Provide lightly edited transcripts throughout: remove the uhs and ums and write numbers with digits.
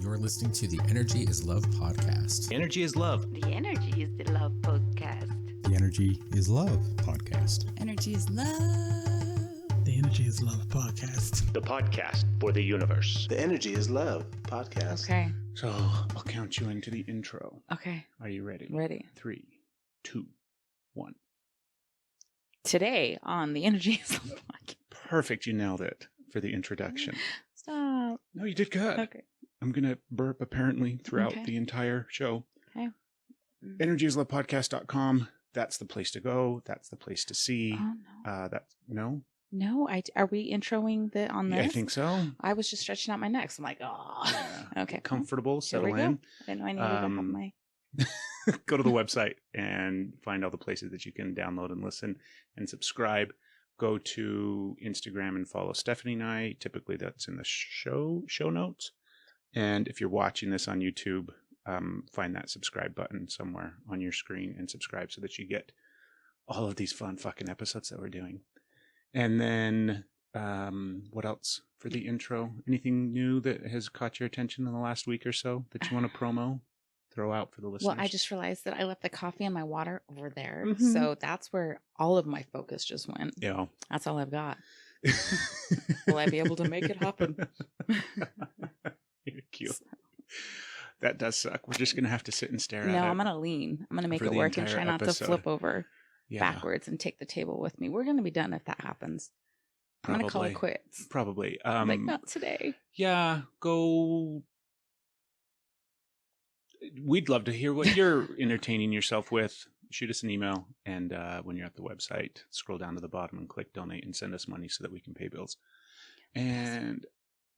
You're listening to the Energy is Love podcast. Energy is love. The Energy is the Love podcast. The Energy is Love podcast. Energy is love. The Energy is Love podcast. The podcast for the universe. The Energy is Love podcast. Okay. So I'll count you into the intro. Okay. Are you ready? Ready. 3, 2, 1. Today on the Energy is Love podcast. Perfect. You nailed it for the introduction. Stop. No, you did good. Okay. I'm going to burp apparently throughout Okay. the entire show. Okay. EnergyIsLovePodcast.com. That's the place to go. That's the place to see. Oh, no. That's no. No, are we introing on this? Yeah, I think so. I was just stretching out my neck. So I'm like, oh. Yeah. Okay. Comfortable. Here we Settle go. in. I didn't know I needed to have my... Go to the website and find all the places that you can download and listen and subscribe. Go to Instagram and follow Stephanie and I. Typically that's in the show notes. And if you're watching this on YouTube, find that subscribe button somewhere on your screen and subscribe so that you get all of these fun fucking episodes that we're doing. And then what else for the intro? Anything new that has caught your attention in the last week or so that you want to throw out for the listeners? Well, I just realized that I left the coffee and my water over there. Mhm. So that's where all of my focus just went. Yeah. That's all I've got. Will I be able to make it happen? You're cute. That does suck. We're just going to have to sit and stare at it. No, I'm going to lean. I'm going to make for it the work and entire try not episode. to flip over Yeah, backwards and take the table with me. We're going to be done if that happens. I'm going to call it Probably. quits. Probably. Like, not today. Yeah, go. We'd love to hear what you're entertaining yourself with. Shoot us an email, and when you're at the website, scroll down to the bottom and click donate and send us money so that we can pay bills. And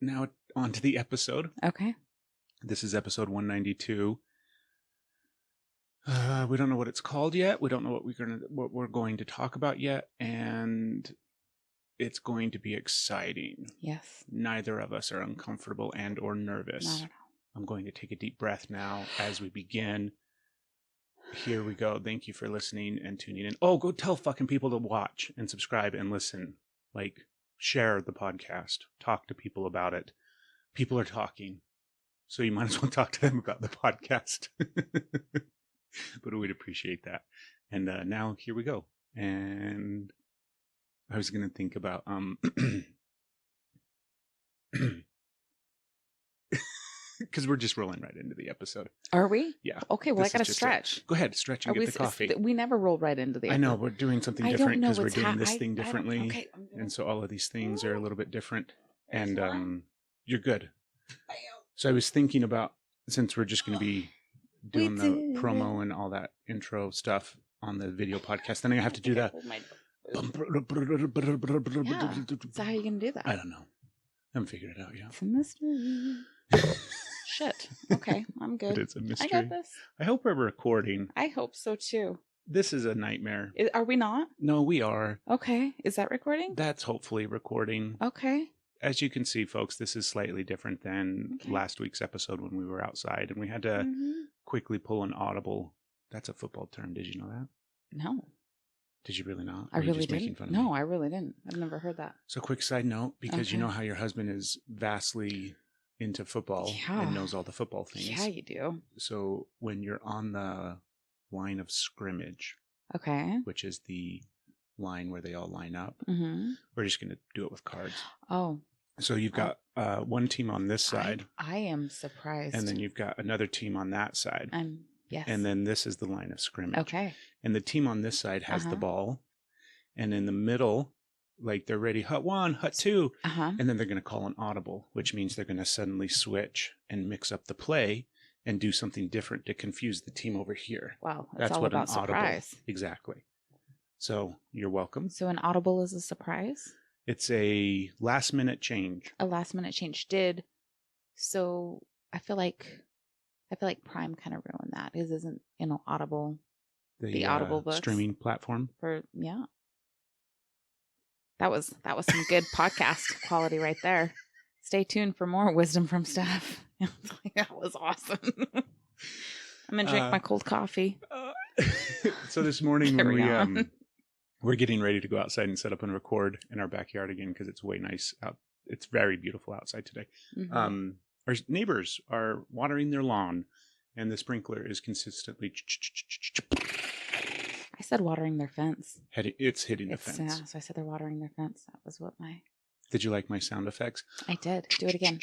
now on to the episode. Okay. This is episode 192. We don't know what it's called yet. We don't know what we're going to talk about yet, and it's going to be exciting. Yes. Neither of us are uncomfortable and or nervous. Not at all. I'm going to take a deep breath now as we begin. Here we go. Thank you for listening and tuning in. Oh, go tell fucking people to watch and subscribe and listen. Like, share the podcast. Talk to people about it. People are talking. So you might as well talk to them about the podcast. But we'd appreciate that. And now here we go. And I was going to think about because we're just rolling right into the episode. Are we? Yeah. Okay, well, This I got is to just stretch. Go ahead, stretch and get the coffee. We never roll right into the I know, we're doing something I don't different know because we're what's doing this I thing don't- differently. Okay. And so all of these things are a little bit different. And fine. you're good. So I was thinking about, since we're just going to be doing the did promo and all that intro stuff on the video podcast, then I have to do that. Yeah. So how are you going to do that? I don't know. I haven't figured it out yet. It's a mystery. Shit. Okay, I'm good. But it's a mystery. I got this. I hope we're recording. I hope so too. This is a nightmare. Are we not? No, we are. Okay. Is that recording? That's hopefully recording. Okay. As you can see, folks, this is slightly different than Okay. last week's episode when we were outside and we had to Mhm. quickly pull an audible. That's a football term. Did you know that? No, Did you really not? I Or were you really just making didn't. fun of No, me? I really didn't. I've never heard that. So quick side note, because you Okay. know how your husband is vastly into football Yeah. and knows all the football things. Yeah, you do. So when you're on the line of scrimmage, Okay. which is the line where they all line up, Mm-hmm. we're just going to do it with cards. Oh, So you've got one team on this side, I am surprised. and then you've got another team on that side. yes. And then this is the line of scrimmage. Okay. And the team on this side has the Uh-huh. ball. And in the middle, like they're ready, hut one, hut two. Uh-huh. And then they're going to call an audible, which means they're going to suddenly switch and mix up the play and do something different to confuse the team over here. Wow, it's That's all what about an audible. surprise. Exactly. So you're welcome. So an audible is a surprise? It's a last minute change. A last minute change so I feel like Prime kind of ruined that. It isn't Audible The Audible books. Streaming platform. That was some good podcast quality right there. Stay tuned for more wisdom from Steph. That was awesome. I'm gonna drink my cold coffee. So this morning when Carry on. we're getting ready to go outside and set up and record in our backyard again because it's way nice out. It's very beautiful outside today. Mhm. our neighbors are watering their lawn, and the sprinkler is consistently I said watering their fence. it's hitting the fence. So I said they're watering their fence. That was what my... Did you like my sound effects? I did. Do it again.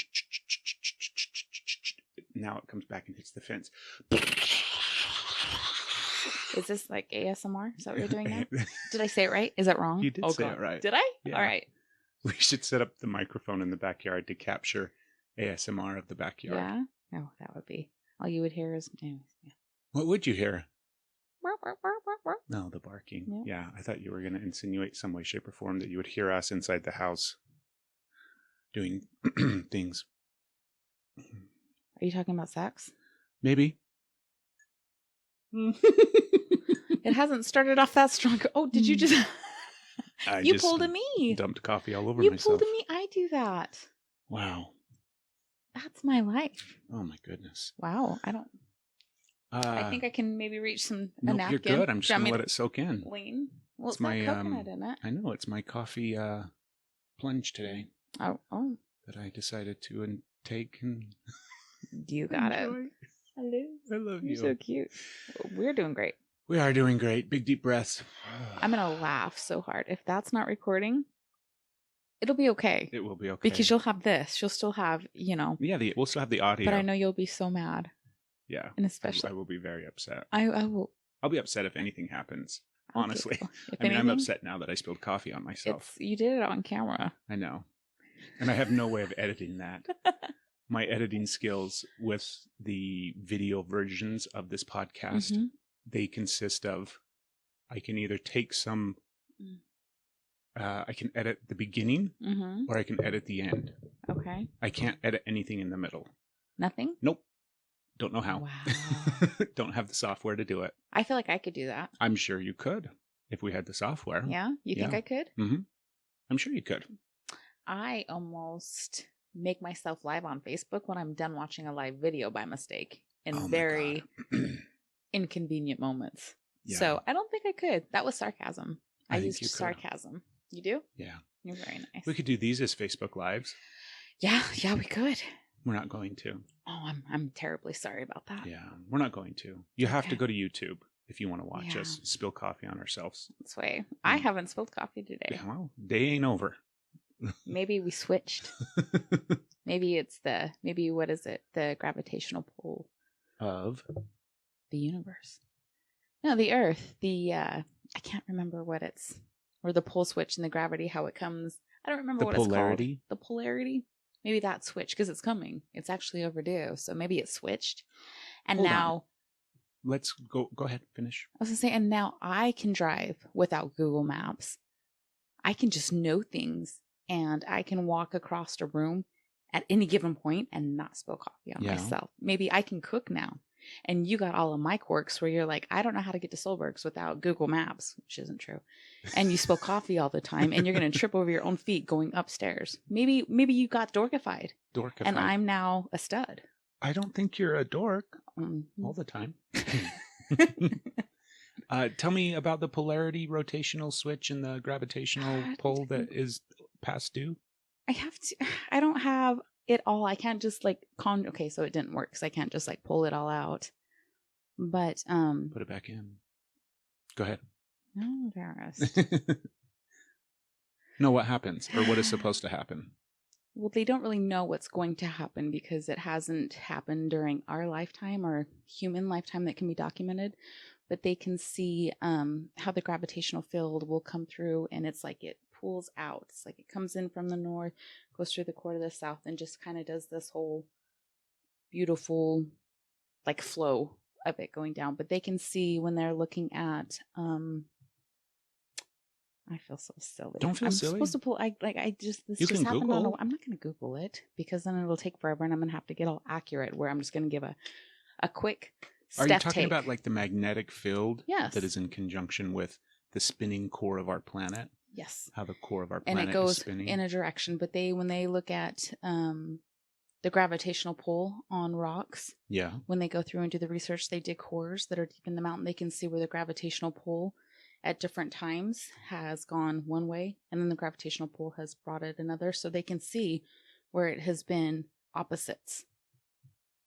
Now it comes back and hits the fence. Is this like ASMR? Is that what you're doing now? Did I say it right? Is that wrong? You did say it right. Did I? Yeah. All right. We should set up the microphone in the backyard to capture ASMR of the backyard. Yeah? No, that would be... All you would hear is... Anyways, yeah. What would you hear? No, the barking. Yeah. Yeah, I thought you were going to insinuate some way, shape, or form that you would hear us inside the house doing things. Are you talking about sex? Maybe. It hasn't started off that strong. Oh, did you just... You just pulled a me. Dumped coffee all over You myself. pulled a me. I do that. Wow. That's my life. Oh my goodness. Wow. I don't... I think I can maybe reach a no, napkin. you're good. I'm just going to Do you want let me it soak in. Lean. Well, It's it's my my, coconut in it. I know, it's my coffee plunge today Oh, that I decided to take and you got it. enjoy. Hello. I love You're you. so cute. We're doing great. We are doing great. Big deep breaths. I'm gonna laugh so hard. If that's not recording, it'll be okay. It will be okay. Because you'll have this. You'll still have, Yeah, we'll still have the audio. But I know you'll be so mad. Yeah. And especially I will be very upset. I will. I'll be upset if anything happens. I'll Honestly. do- if I mean, I'm anything, upset now that I spilled coffee on myself. You did it on camera. I know. And I have no way of editing that. My editing skills with the video versions of this podcast, Mhm. they consist of, I can either take some, I can edit the beginning Mm-hmm. or I can edit the end. Okay. I can't edit anything in the middle. Nothing? Nope. Don't know how. Wow. Don't have the software to do it. I feel like I could do that. I'm sure you could if we had the software. Yeah? You think Yeah. I could? Mm-hmm. I'm sure you could. I almost make myself live on Facebook when I'm done watching a live video by mistake in Oh my very God. inconvenient moments. Yeah. So I don't think I could. That was sarcasm. I think used you could. sarcasm. You do? Yeah. You're very nice. We could do these as Facebook Lives. Yeah, we could. We're not going to. Oh, I'm terribly sorry about that. Yeah, we're not going to. You have to Okay. go to YouTube if you want to watch Yeah. us spill coffee on ourselves. This way. I haven't spilled coffee today. Yeah, well, day ain't over. Maybe we switched. Maybe it's what is it? The gravitational pull. Of The universe. No, the Earth. I can't remember what it's, or the pull switch and the gravity, how it comes. I don't remember The what polarity? it's called. The polarity? Maybe that switch, because it's coming. It's actually overdue. So maybe it switched. And Hold on. now, let's go ahead, finish. I was going to say, and now I can drive without Google Maps. I can just know things, and I can walk across a room at any given point and not spill coffee on Yeah. myself. Maybe I can cook now. And you got all of my quirks where you're like, I don't know how to get to Solberg's without Google Maps, which isn't true. And you spill coffee all the time, and you're going to trip over your own feet going upstairs. Maybe you got dorkified, Dorkified. and I'm now a stud. I don't think you're a dork Mhm. all the time. Tell me about the polarity rotational switch and the gravitational pull that is past due. I don't have it all. I can't just like okay, so it didn't work because I can't just like pull it all out. But Put it back in. Go ahead. no, embarrassed. No, what happens or what is supposed to happen? Well, they don't really know what's going to happen because it hasn't happened during our lifetime or human lifetime that can be documented. But they can see how the gravitational field will come through, and it's like it pulls out. It's like it comes in from the north, goes through the core to the south, and just kind of does this whole beautiful like flow of it going down. But they can see when they're looking at I feel so silly. Don't feel I'm silly. supposed to pull. This You just can happened Google. I'm not going to Google it because then it'll take forever, and I'm going to have to get all accurate. Where I'm just going to give a quick. Are you Steph talking take. about like the magnetic field Yes. that is in conjunction with the spinning core of our planet? Yes, How the core of our and planet it goes is spinning? in a direction. But when they look at the gravitational pull on rocks, Yeah. when they go through and do the research, they dig cores that are deep in the mountain. They can see where the gravitational pull at different times has gone one way, and then the gravitational pull has brought it another. So they can see where it has been opposites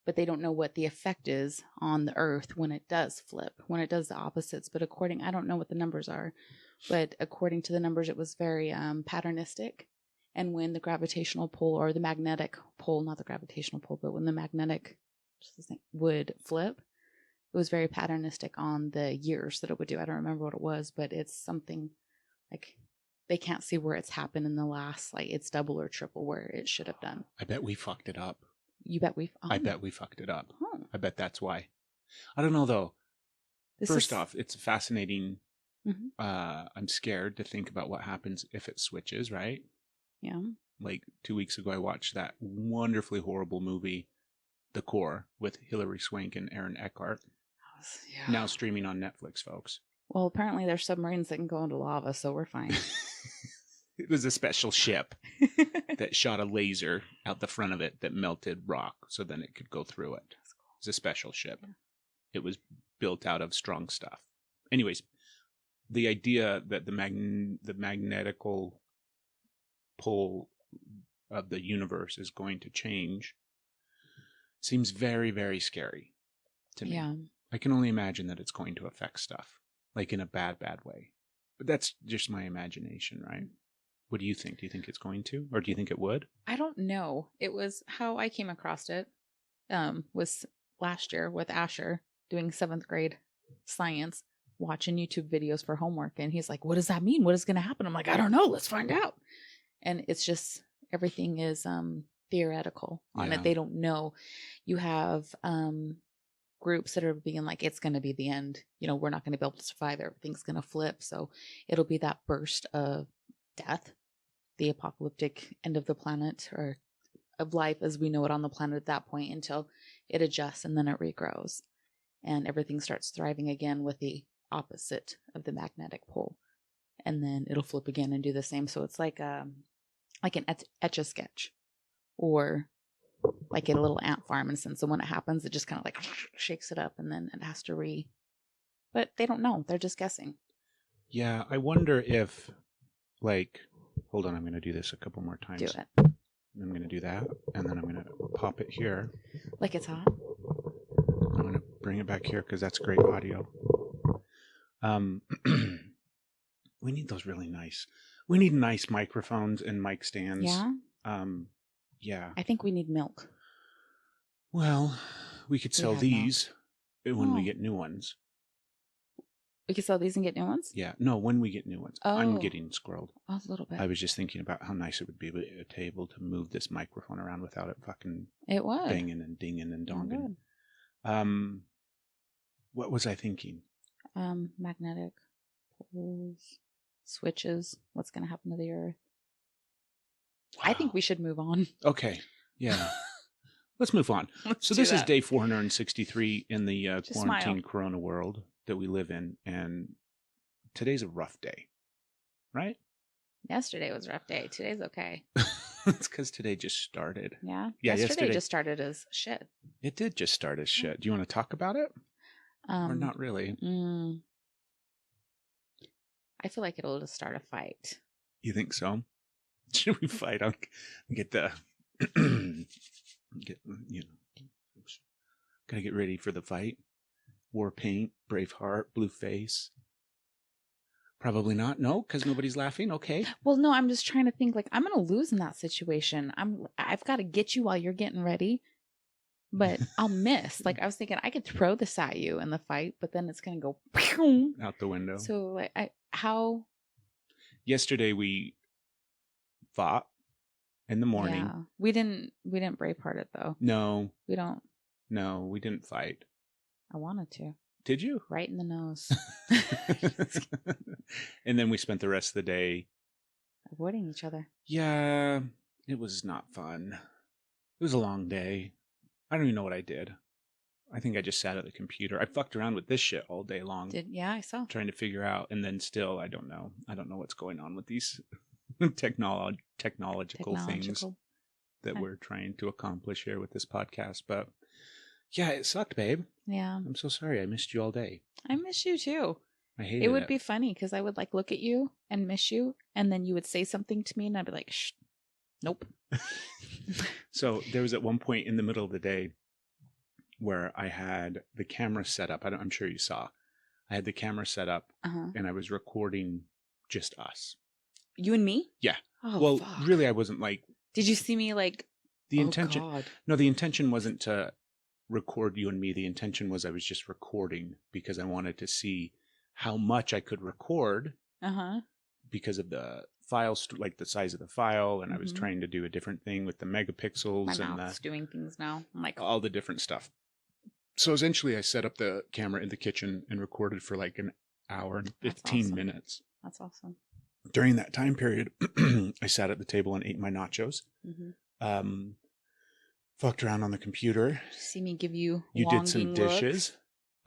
but they don't know what the effect is on the Earth when it does flip, when it does the opposites. But I don't know what the numbers are, but according to the numbers, it was very patternistic. And when the gravitational pull or the magnetic pull, not the gravitational pull, but when the magnetic would flip, it was very patternistic on the years that it would do. I don't remember what it was, but it's something like they can't see where it's happened in the last, like it's double or triple where it should have done. I bet we fucked it up. You bet we. I bet we fucked it up. Oh. I bet that's why. I don't know though. First off, it's fascinating. Mm-hmm. I'm scared to think about what happens if it switches, right? Yeah. Like 2 weeks ago, I watched that wonderfully horrible movie, The Core, with Hilary Swank and Aaron Eckhart. Yeah. Now streaming on Netflix, folks. Well, apparently there's submarines that can go into lava, so we're fine. It was a special ship that shot a laser out the front of it that melted rock, so then it could go through it. It was a special ship. Yeah. It was built out of strong stuff. Anyways, the idea that the magnetical pull of the universe is going to change seems very, very scary to me. Yeah. I can only imagine that it's going to affect stuff, like in a bad way. But that's just my imagination, right? What do you think? Do you think it's going to? Or do you think it would? I don't know. It was how I came across it was last year with Asher doing 7th grade science, watching YouTube videos for homework. And he's like, what does that mean? What is going to happen? I'm like, I don't know. Let's find out. And it's just, everything is theoretical on it. They don't know. You have groups that are being like, it's going to be the end. You know, we're not going to be able to survive. Everything's going to flip. So it'll be that burst of death, the apocalyptic end of the planet or of life as we know it on the planet at that point until it adjusts and then it regrows and everything starts thriving again with the opposite of the magnetic pole. And then it'll flip again and do the same. So it's like an etch-a-sketch or like a little ant farm in a sense. So when it happens, it just kind of like shakes it up and then it has to but they don't know. They're just guessing. Yeah. I wonder if hold on, I'm going to do this a couple more times. Do it. I'm going to do that. And then I'm going to pop it here. Like it's hot? I'm going to bring it back here because that's great audio. We need those really nice. We need nice microphones and mic stands. Yeah? Yeah. I think we need milk. Well, we could sell these when we get new ones. We could sell these and get new ones? Yeah. No, when we get new ones. Oh. I'm getting squirreled. Oh, a little bit. I was just thinking about how nice it would be to able to move this microphone around without it fucking banging and dinging and donging. What was I thinking? Magnetic poles, switches. What's going to happen to the Earth? Wow. I think we should move on. Okay. Yeah. Let's move on. So this is day 463 in the quarantine corona world that we live in. And today's a rough day, right? Yesterday was a rough day. Today's okay. It's because today just started. Yeah? Yesterday just started as shit. It did just start as shit. Do you want to talk about it? Or not really? I feel like it'll just start a fight. You think so? Should we fight? I'll get the... Gotta get ready for the fight. War paint, Braveheart, blue face. Probably not. No, because nobody's laughing. Okay. Well, no, I'm just trying to think like I'm gonna lose in that situation. I've got to get you while you're getting ready, but I'll miss. Like I was thinking I could throw this at you in the fight, but then it's gonna go out the window. So like how? Yesterday we fought in the morning. Yeah, we didn't Braveheart it though. No, we don't. No, we didn't fight. I wanted to. Did you? Right in the nose. And then we spent the rest of the day avoiding each other. Yeah, it was not fun. It was a long day. I don't even know what I did. I think I just sat at the computer. I fucked around with this shit all day long. Yeah, I saw. Trying to figure out, and then still, I don't know. I don't know what's going on with these technological things that we're trying to accomplish here with this podcast. But yeah, it sucked, babe. Yeah. I'm so sorry. I missed you all day. I miss you too. I hated it. It would be funny because I would like look at you and miss you, and then you would say something to me, and I'd be like, "Shh, nope." So there was at one point in the middle of the day, where I had the camera set up. I'm sure you saw. I had the camera set up and I was recording just us. You and me? Yeah. Oh, well, fuck. really, I wasn't like. Did you see me like? The intention. Oh, God. No, the intention wasn't to record you and me. The intention was I was just recording because I wanted to see how much I could record. Because of the files, like the size of the file, and I was trying to do a different thing with the megapixels My and mouth's doing things now. I'm like all the different stuff. So essentially, I set up the camera in the kitchen and recorded for like an hour and 15 minutes. That's awesome. During that time period, I sat at the table and ate my nachos. Fucked around on the computer. See me give you. You did some dishes.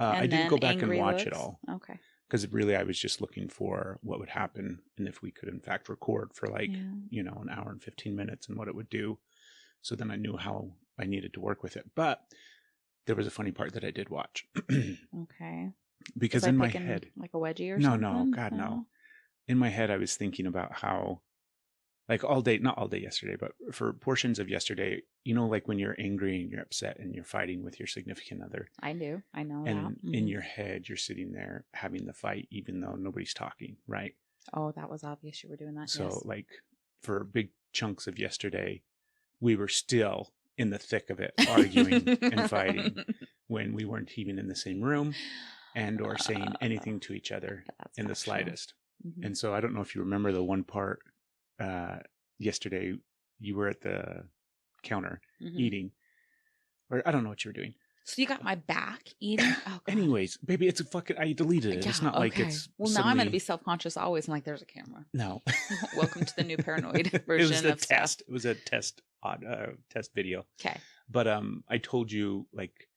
I didn't go back and watch it all. Okay. Because really, I was just looking for what would happen and if we could, in fact, record for like, an hour and 15 minutes and what it would do. So then I knew how I needed to work with it. But there was a funny part that I did watch. Okay. Because in my head. Like a wedgie or something? No, God, no. In my head, I was thinking about how, like all day, not all day yesterday, but for portions of yesterday, like when you're angry and you're upset and you're fighting with your significant other. I do. I know and that. In your head, you're sitting there having the fight, even though nobody's talking, right? Oh, that was obvious you were doing that. So yes. like for big chunks of yesterday, we were still in the thick of it, arguing and fighting when we weren't even in the same room and or saying anything to each other in the slightest. And so I don't know if you remember the one part yesterday, you were at the counter eating, or I don't know what you were doing. So you got my back eating? Oh, God. Anyways, baby, it's a fucking, I deleted it. It's not like it's. Well, now I'm going to be self-conscious always. I'm like, there's a camera. No. Welcome to the new paranoid version of test. It was a test video. Okay. But I told you like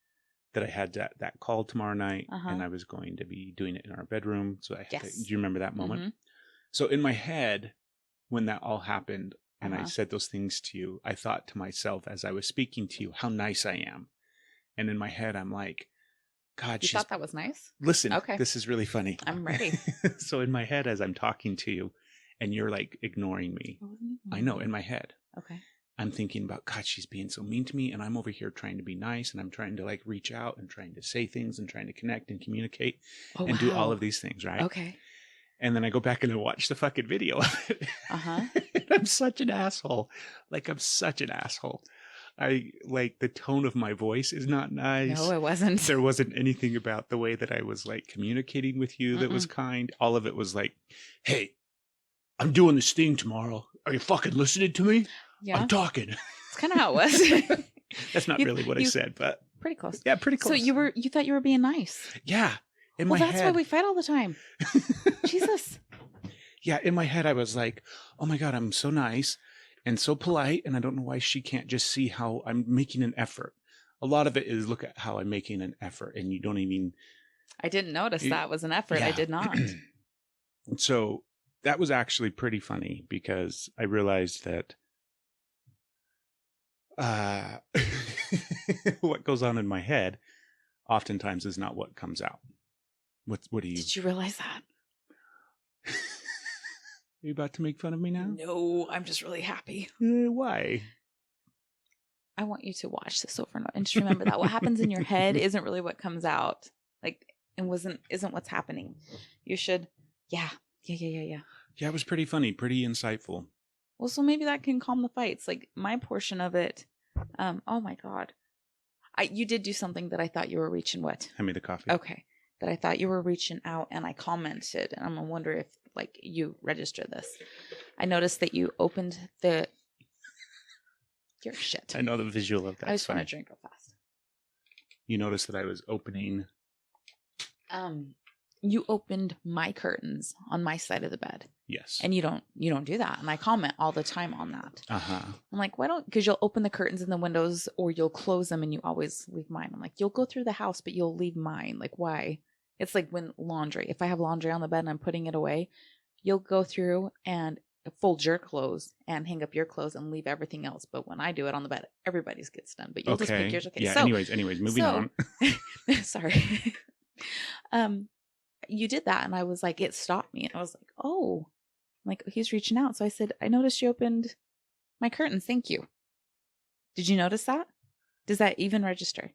that I had that call tomorrow night and I was going to be doing it in our bedroom. So I had to, do you remember that moment? So in my head, when that all happened and I said those things to you, I thought to myself as I was speaking to you, how nice I am. And in my head, I'm like, God, you thought that was nice? Listen, this is really funny. I'm ready. So in my head, as I'm talking to you and you're like ignoring me, I know in my head, I'm thinking about, God, she's being so mean to me. And I'm over here trying to be nice. And I'm trying to like reach out and trying to say things and trying to connect and communicate and do all of these things. Right. Okay. And then I go back and I watch the fucking video of it. I'm such an asshole. Like, I'm such an asshole. I like the tone of my voice is not nice. No, it wasn't. There wasn't anything about the way that I was like communicating with you that was kind. All of it was like, hey, I'm doing this thing tomorrow. Are you fucking listening to me? Yeah. I'm talking. That's kind of how it was. That's not really what I said, but pretty close. Yeah, pretty close. So you thought you were being nice. Yeah. In well, my that's head. why we fight all the time. Jesus. Yeah, in my head I was like, oh my God, I'm so nice and so polite, and I don't know why she can't just see how I'm making an effort. A lot of it is look at how I'm making an effort, and you don't even. I didn't notice that was an effort. Yeah. I did not. So that was actually pretty funny because I realized that what goes on in my head oftentimes is not what comes out. What do you? Did you realize that? Are you about to make fun of me now? No, I'm just really happy. Why? I want you to watch this over and just remember that what happens in your head isn't really what comes out. Like, and isn't what's happening. You should, yeah. Yeah, it was pretty funny, pretty insightful. Well, so maybe that can calm the fights. Like my portion of it. Oh my God, you did do something that I thought you were reaching. What? Hand me the coffee. Okay, that I thought you were reaching out, and I commented, and I'm gonna wonder if like you register this. I noticed that you opened the. Your shit. I know the visual of that. I just want to drink real fast. You noticed that I was opening. You opened my curtains on my side of the bed. Yes. And you don't do that. And I comment all the time on that. I'm like, why don't, because you'll open the curtains and the windows or you'll close them and you always leave mine. I'm like, you'll go through the house, but you'll leave mine. Like, why? It's like when laundry, if I have laundry on the bed and I'm putting it away, you'll go through and fold your clothes and hang up your clothes and leave everything else. But when I do it on the bed, everybody's gets done. But you'll just pick yours. Okay. Yeah. So, anyways, moving on. Sorry. You did that, and I was like, it stopped me, and I was like, oh, like he's reaching out. So I said, I noticed you opened my curtains. Thank you. Did you notice that? Does that even register?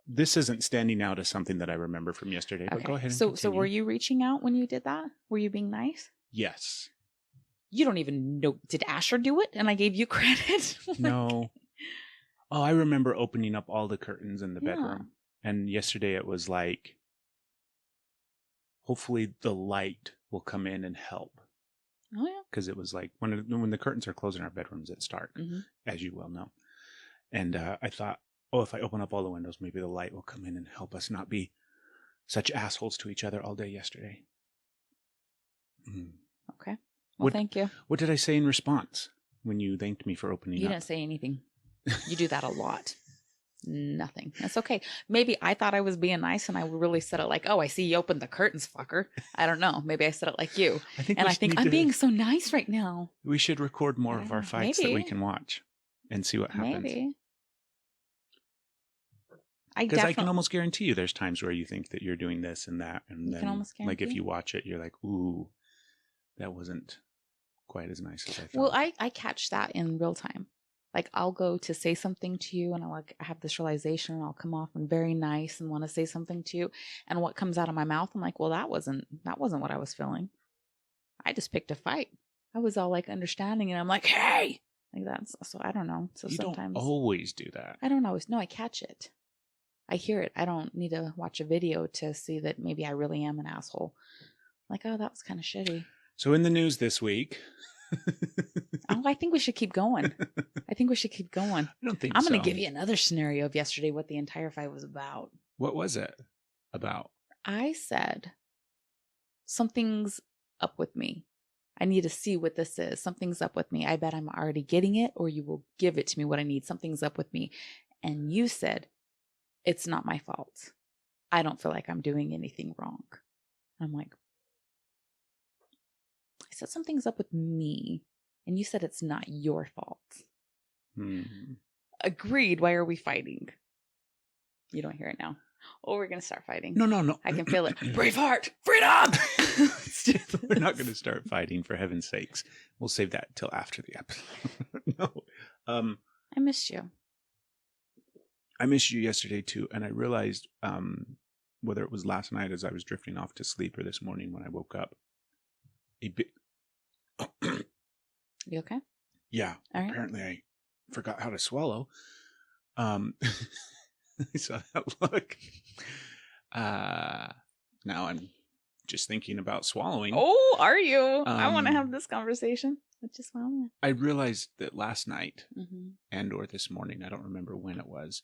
This isn't standing out as something that I remember from yesterday, but go ahead and So continue. were you reaching out when you did that? Were you being nice? Yes. You don't even know. Did Asher do it? And I gave you credit? No. Oh, I remember opening up all the curtains in the Yeah. bedroom. And yesterday it was like, hopefully the light will come in and help. Oh, yeah. Because it was like, when the curtains are closed in our bedrooms, it's dark, as you well know. And I thought, oh, if I open up all the windows, maybe the light will come in and help us not be such assholes to each other all day yesterday. Okay. Well, thank you. What did I say in response when you thanked me for opening up? You didn't say anything. You do that a lot. Nothing. That's okay. Maybe I thought I was being nice and I really said it like, oh, I see you opened the curtains, fucker. I don't know. Maybe I said it like you. I think I'm being so nice right now. We should record more of our fights that we can watch and see what happens. Maybe. Because I can almost guarantee you there's times where you think that you're doing this and that. And then, can almost like, if guarantee? you watch it, you're like, ooh, that wasn't quite as nice as I thought. Well, I catch that in real time. Like, I'll go to say something to you and I have this realization and I'll come off and very nice and want to say something to you. And what comes out of my mouth, I'm like, well, that wasn't what I was feeling. I just picked a fight. I was all like understanding and I'm like, hey, like that's, so I don't know. So you sometimes don't always do that. I don't always. No, I catch it. I hear it. I don't need to watch a video to see that maybe I really am an asshole. Like, oh, that was kind of shitty. So in the news this week. Oh, I think we should keep going. I don't think I'm so. going to give you another scenario of yesterday, what the entire fight was about. What was it about? I said, something's up with me. I need to see what this is. Something's up with me. I bet I'm already getting it, or you will give it to me what I need. Something's up with me. And you said, it's not my fault. I don't feel like I'm doing anything wrong. I'm like, I said something's up with me. And you said it's not your fault. Agreed. Why are we fighting? You don't hear it now. Oh, we're going to start fighting. No. I can feel it. Braveheart! Freedom! We're not going to start fighting, for heaven's sakes. We'll save that till after the episode. No. I missed you. I missed you yesterday too. And I realized, whether it was last night as I was drifting off to sleep or this morning when I woke up, You okay? Yeah. All right. Apparently I forgot how to swallow. I saw that look. Now I'm just thinking about swallowing. Oh, are you? I want to have this conversation. Let's just swallow. I realized that last night Mm-hmm. or this morning, I don't remember when it was,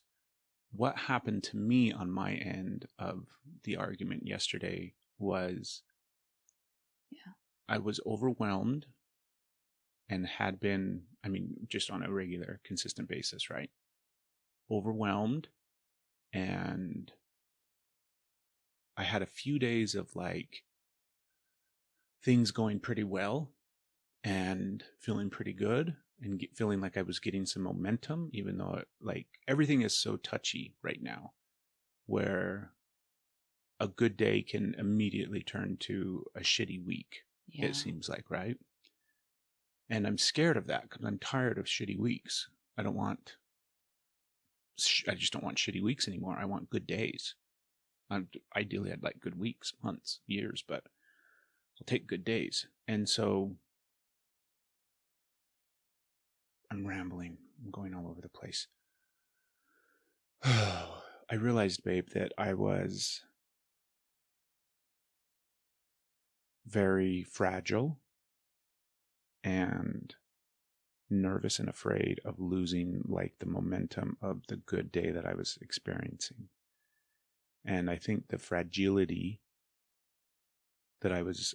what happened to me on my end of the argument yesterday was I was overwhelmed and had been, just on a regular, consistent basis, right? Overwhelmed. And I had a few days of like things going pretty well and feeling pretty good and feeling like I was getting some momentum, even though everything is so touchy right now, where a good day can immediately turn to a shitty week. Yeah. It seems like, right? And I'm scared of that because I'm tired of shitty weeks. I just don't want shitty weeks anymore. I want good days. Ideally, I'd like good weeks, months, years, but I'll take good days. And so I'm rambling. I'm going all over the place. I realized, babe, that I was very fragile and nervous and afraid of losing the momentum of the good day that I was experiencing. And I think the fragility that I was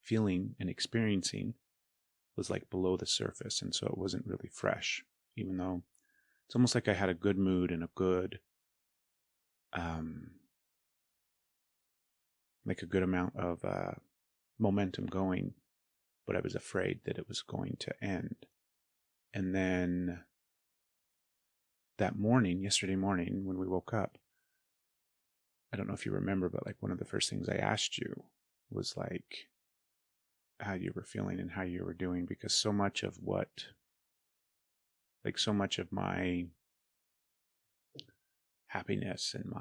feeling and experiencing was below the surface. And so it wasn't really fresh, even though it's almost like I had a good mood and a good, a good amount of momentum going, but I was afraid that it was going to end. And then that morning, yesterday morning, when we woke up, I don't know if you remember, but one of the first things I asked you was how you were feeling and how you were doing, because so much of my happiness and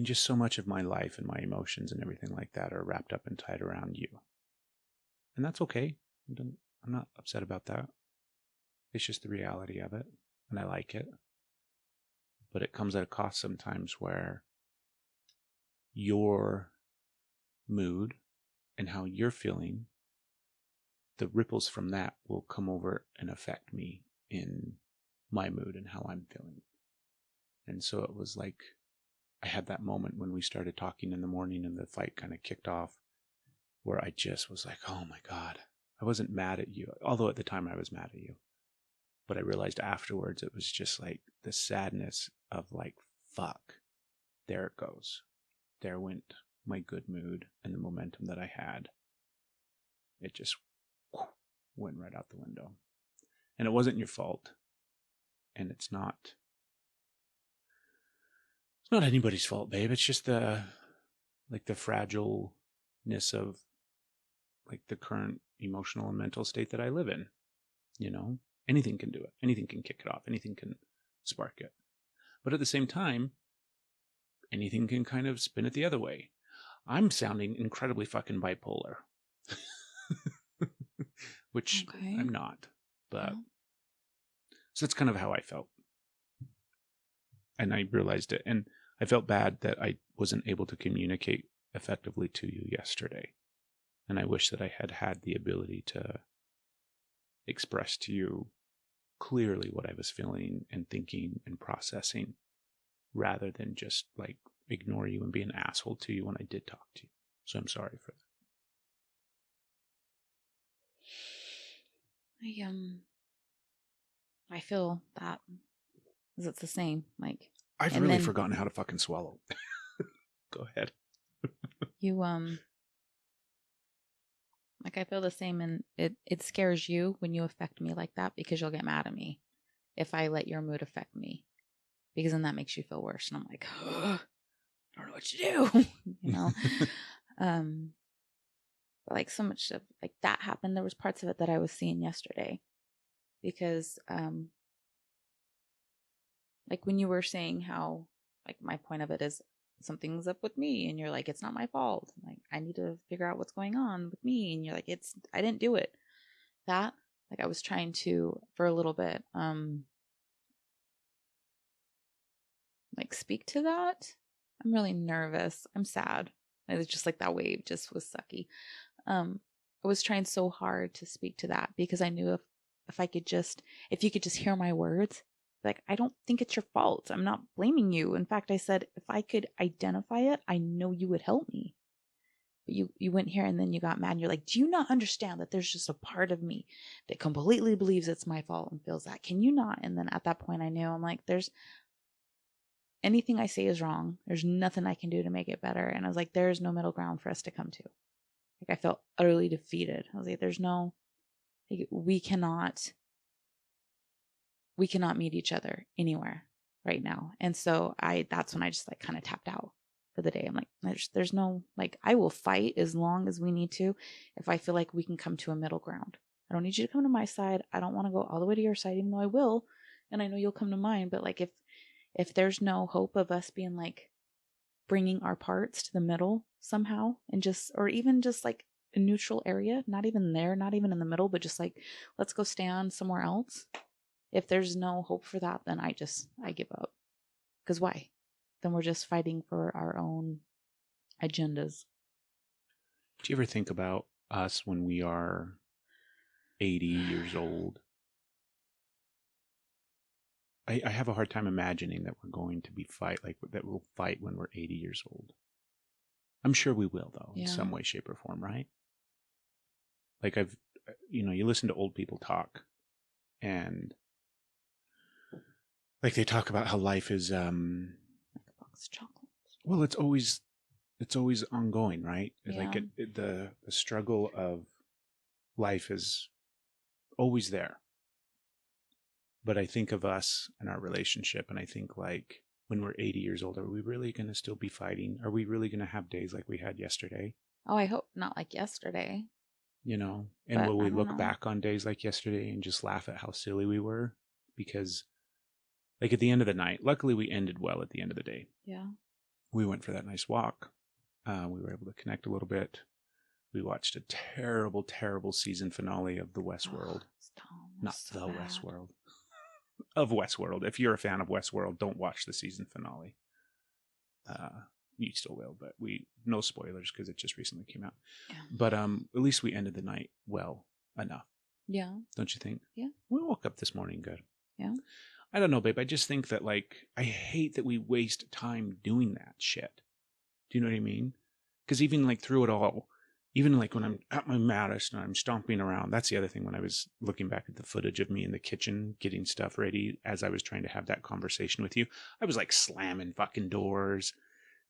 just so much of my life and my emotions and everything like that are wrapped up and tied around you. And that's okay. I'm not upset about that. It's just the reality of it, and I like it. But it comes at a cost sometimes where your mood and how you're feeling, the ripples from that will come over and affect me in my mood and how I'm feeling. And so it was like I had that moment when we started talking in the morning and the fight kind of kicked off, where I just was like, oh my God, I wasn't mad at you. Although at the time I was mad at you. But I realized afterwards it was just like the sadness of like, fuck, there it goes. There went my good mood and the momentum that I had. It just went right out the window. And it wasn't your fault. And it's not anybody's fault, babe. It's just the fragileness of like the current emotional and mental state that I live in. You know, anything can do it. Anything can kick it off. Anything can spark it. But at the same time, anything can kind of spin it the other way. I'm sounding incredibly fucking bipolar. Which I'm not. But so that's kind of how I felt. And I realized it. And I felt bad that I wasn't able to communicate effectively to you yesterday. And I wish that I had had the ability to express to you clearly what I was feeling and thinking and processing, rather than just like ignore you and be an asshole to you when I did talk to you. So I'm sorry for that. I feel that it's the same. Like I've really forgotten how to fucking swallow. Go ahead. You like I feel the same, and it scares you when you affect me like that, because you'll get mad at me if I let your mood affect me, because then that makes you feel worse, and I'm like, I don't know what to do. You know. Like so much of like that happened. There was parts of it that I was seeing yesterday, because like when you were saying how like my point of it is something's up with me, and you're like, it's not my fault. Like I need to figure out what's going on with me, and you're like, I didn't do it. That like I was trying to for a little bit like speak to that. I'm really nervous. I'm sad. It was just like that wave just was sucky. I was trying so hard to speak to that, because I knew if you could just hear my words, like, I don't think it's your fault. I'm not blaming you. In fact, I said, if I could identify it, I know you would help me. But you went here and then you got mad and you're like, do you not understand that there's just a part of me that completely believes it's my fault and feels that? Can you not? And then at that point I knew, I'm like, there's anything I say is wrong. There's nothing I can do to make it better. And I was like, there's no middle ground for us to come to. Like I felt utterly defeated. I was like, there's no, like, we cannot meet each other anywhere right now. And so that's when I just like kind of tapped out for the day. I'm like, there's no, like, I will fight as long as we need to, if I feel like we can come to a middle ground. I don't need you to come to my side. I don't want to go all the way to your side, even though I will. And I know you'll come to mine. But like, if there's no hope of us being like bringing our parts to the middle somehow, and just, or even just like a neutral area, not even there, not even in the middle, but just like, let's go stand somewhere else. If there's no hope for that, then I give up. Because why? Then we're just fighting for our own agendas. Do you ever think about us when we are 80 years old? I have a hard time imagining that we're going to be that we'll fight when we're 80 years old. I'm sure we will, though, in some way, shape, or form, right? Like you listen to old people talk, and like they talk about how life is like a box of chocolates. Well, it's always ongoing, right? Yeah. Like the struggle of life is always there. But I think of us and our relationship, and I think like when we're 80 years old, are we really going to still be fighting? Are we really going to have days like we had yesterday? Oh, I hope not like yesterday. You know, and will we look back on days like yesterday and just laugh at how silly we were because like at the end of the night, luckily we ended well at the end of the day. Yeah. We went for that nice walk. We were able to connect a little bit. We watched a terrible, terrible season finale of the Westworld. Not so the bad. Westworld. Of Westworld. If you're a fan of Westworld, don't watch the season finale. You still will, but no spoilers because it just recently came out. Yeah. But at least we ended the night well enough. Yeah. Don't you think? Yeah. We woke up this morning good. Yeah. I don't know, babe. I just think that, like, I hate that we waste time doing that shit. Do you know what I mean? Because even, like, through it all, even, like, when I'm at my maddest and I'm stomping around, that's the other thing when I was looking back at the footage of me in the kitchen getting stuff ready as I was trying to have that conversation with you, I was, like, slamming fucking doors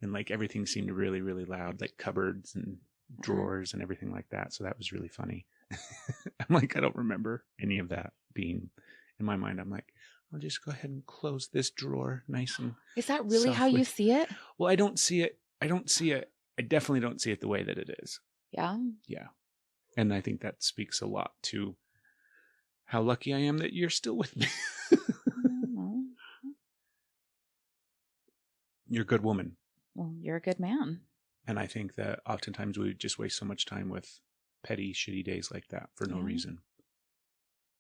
and, like, everything seemed really, really loud, like cupboards and drawers and everything like that. So that was really funny. I'm like, I don't remember any of that being in my mind. I'm like, I'll just go ahead and close this drawer nice and Is that really how softly. you see it? Well, I don't see it. I definitely don't see it the way that it is. Yeah. Yeah. And I think that speaks a lot to how lucky I am that you're still with me. You're a good woman. Well, you're a good man. And I think that oftentimes we just waste so much time with petty, shitty days like that for no reason.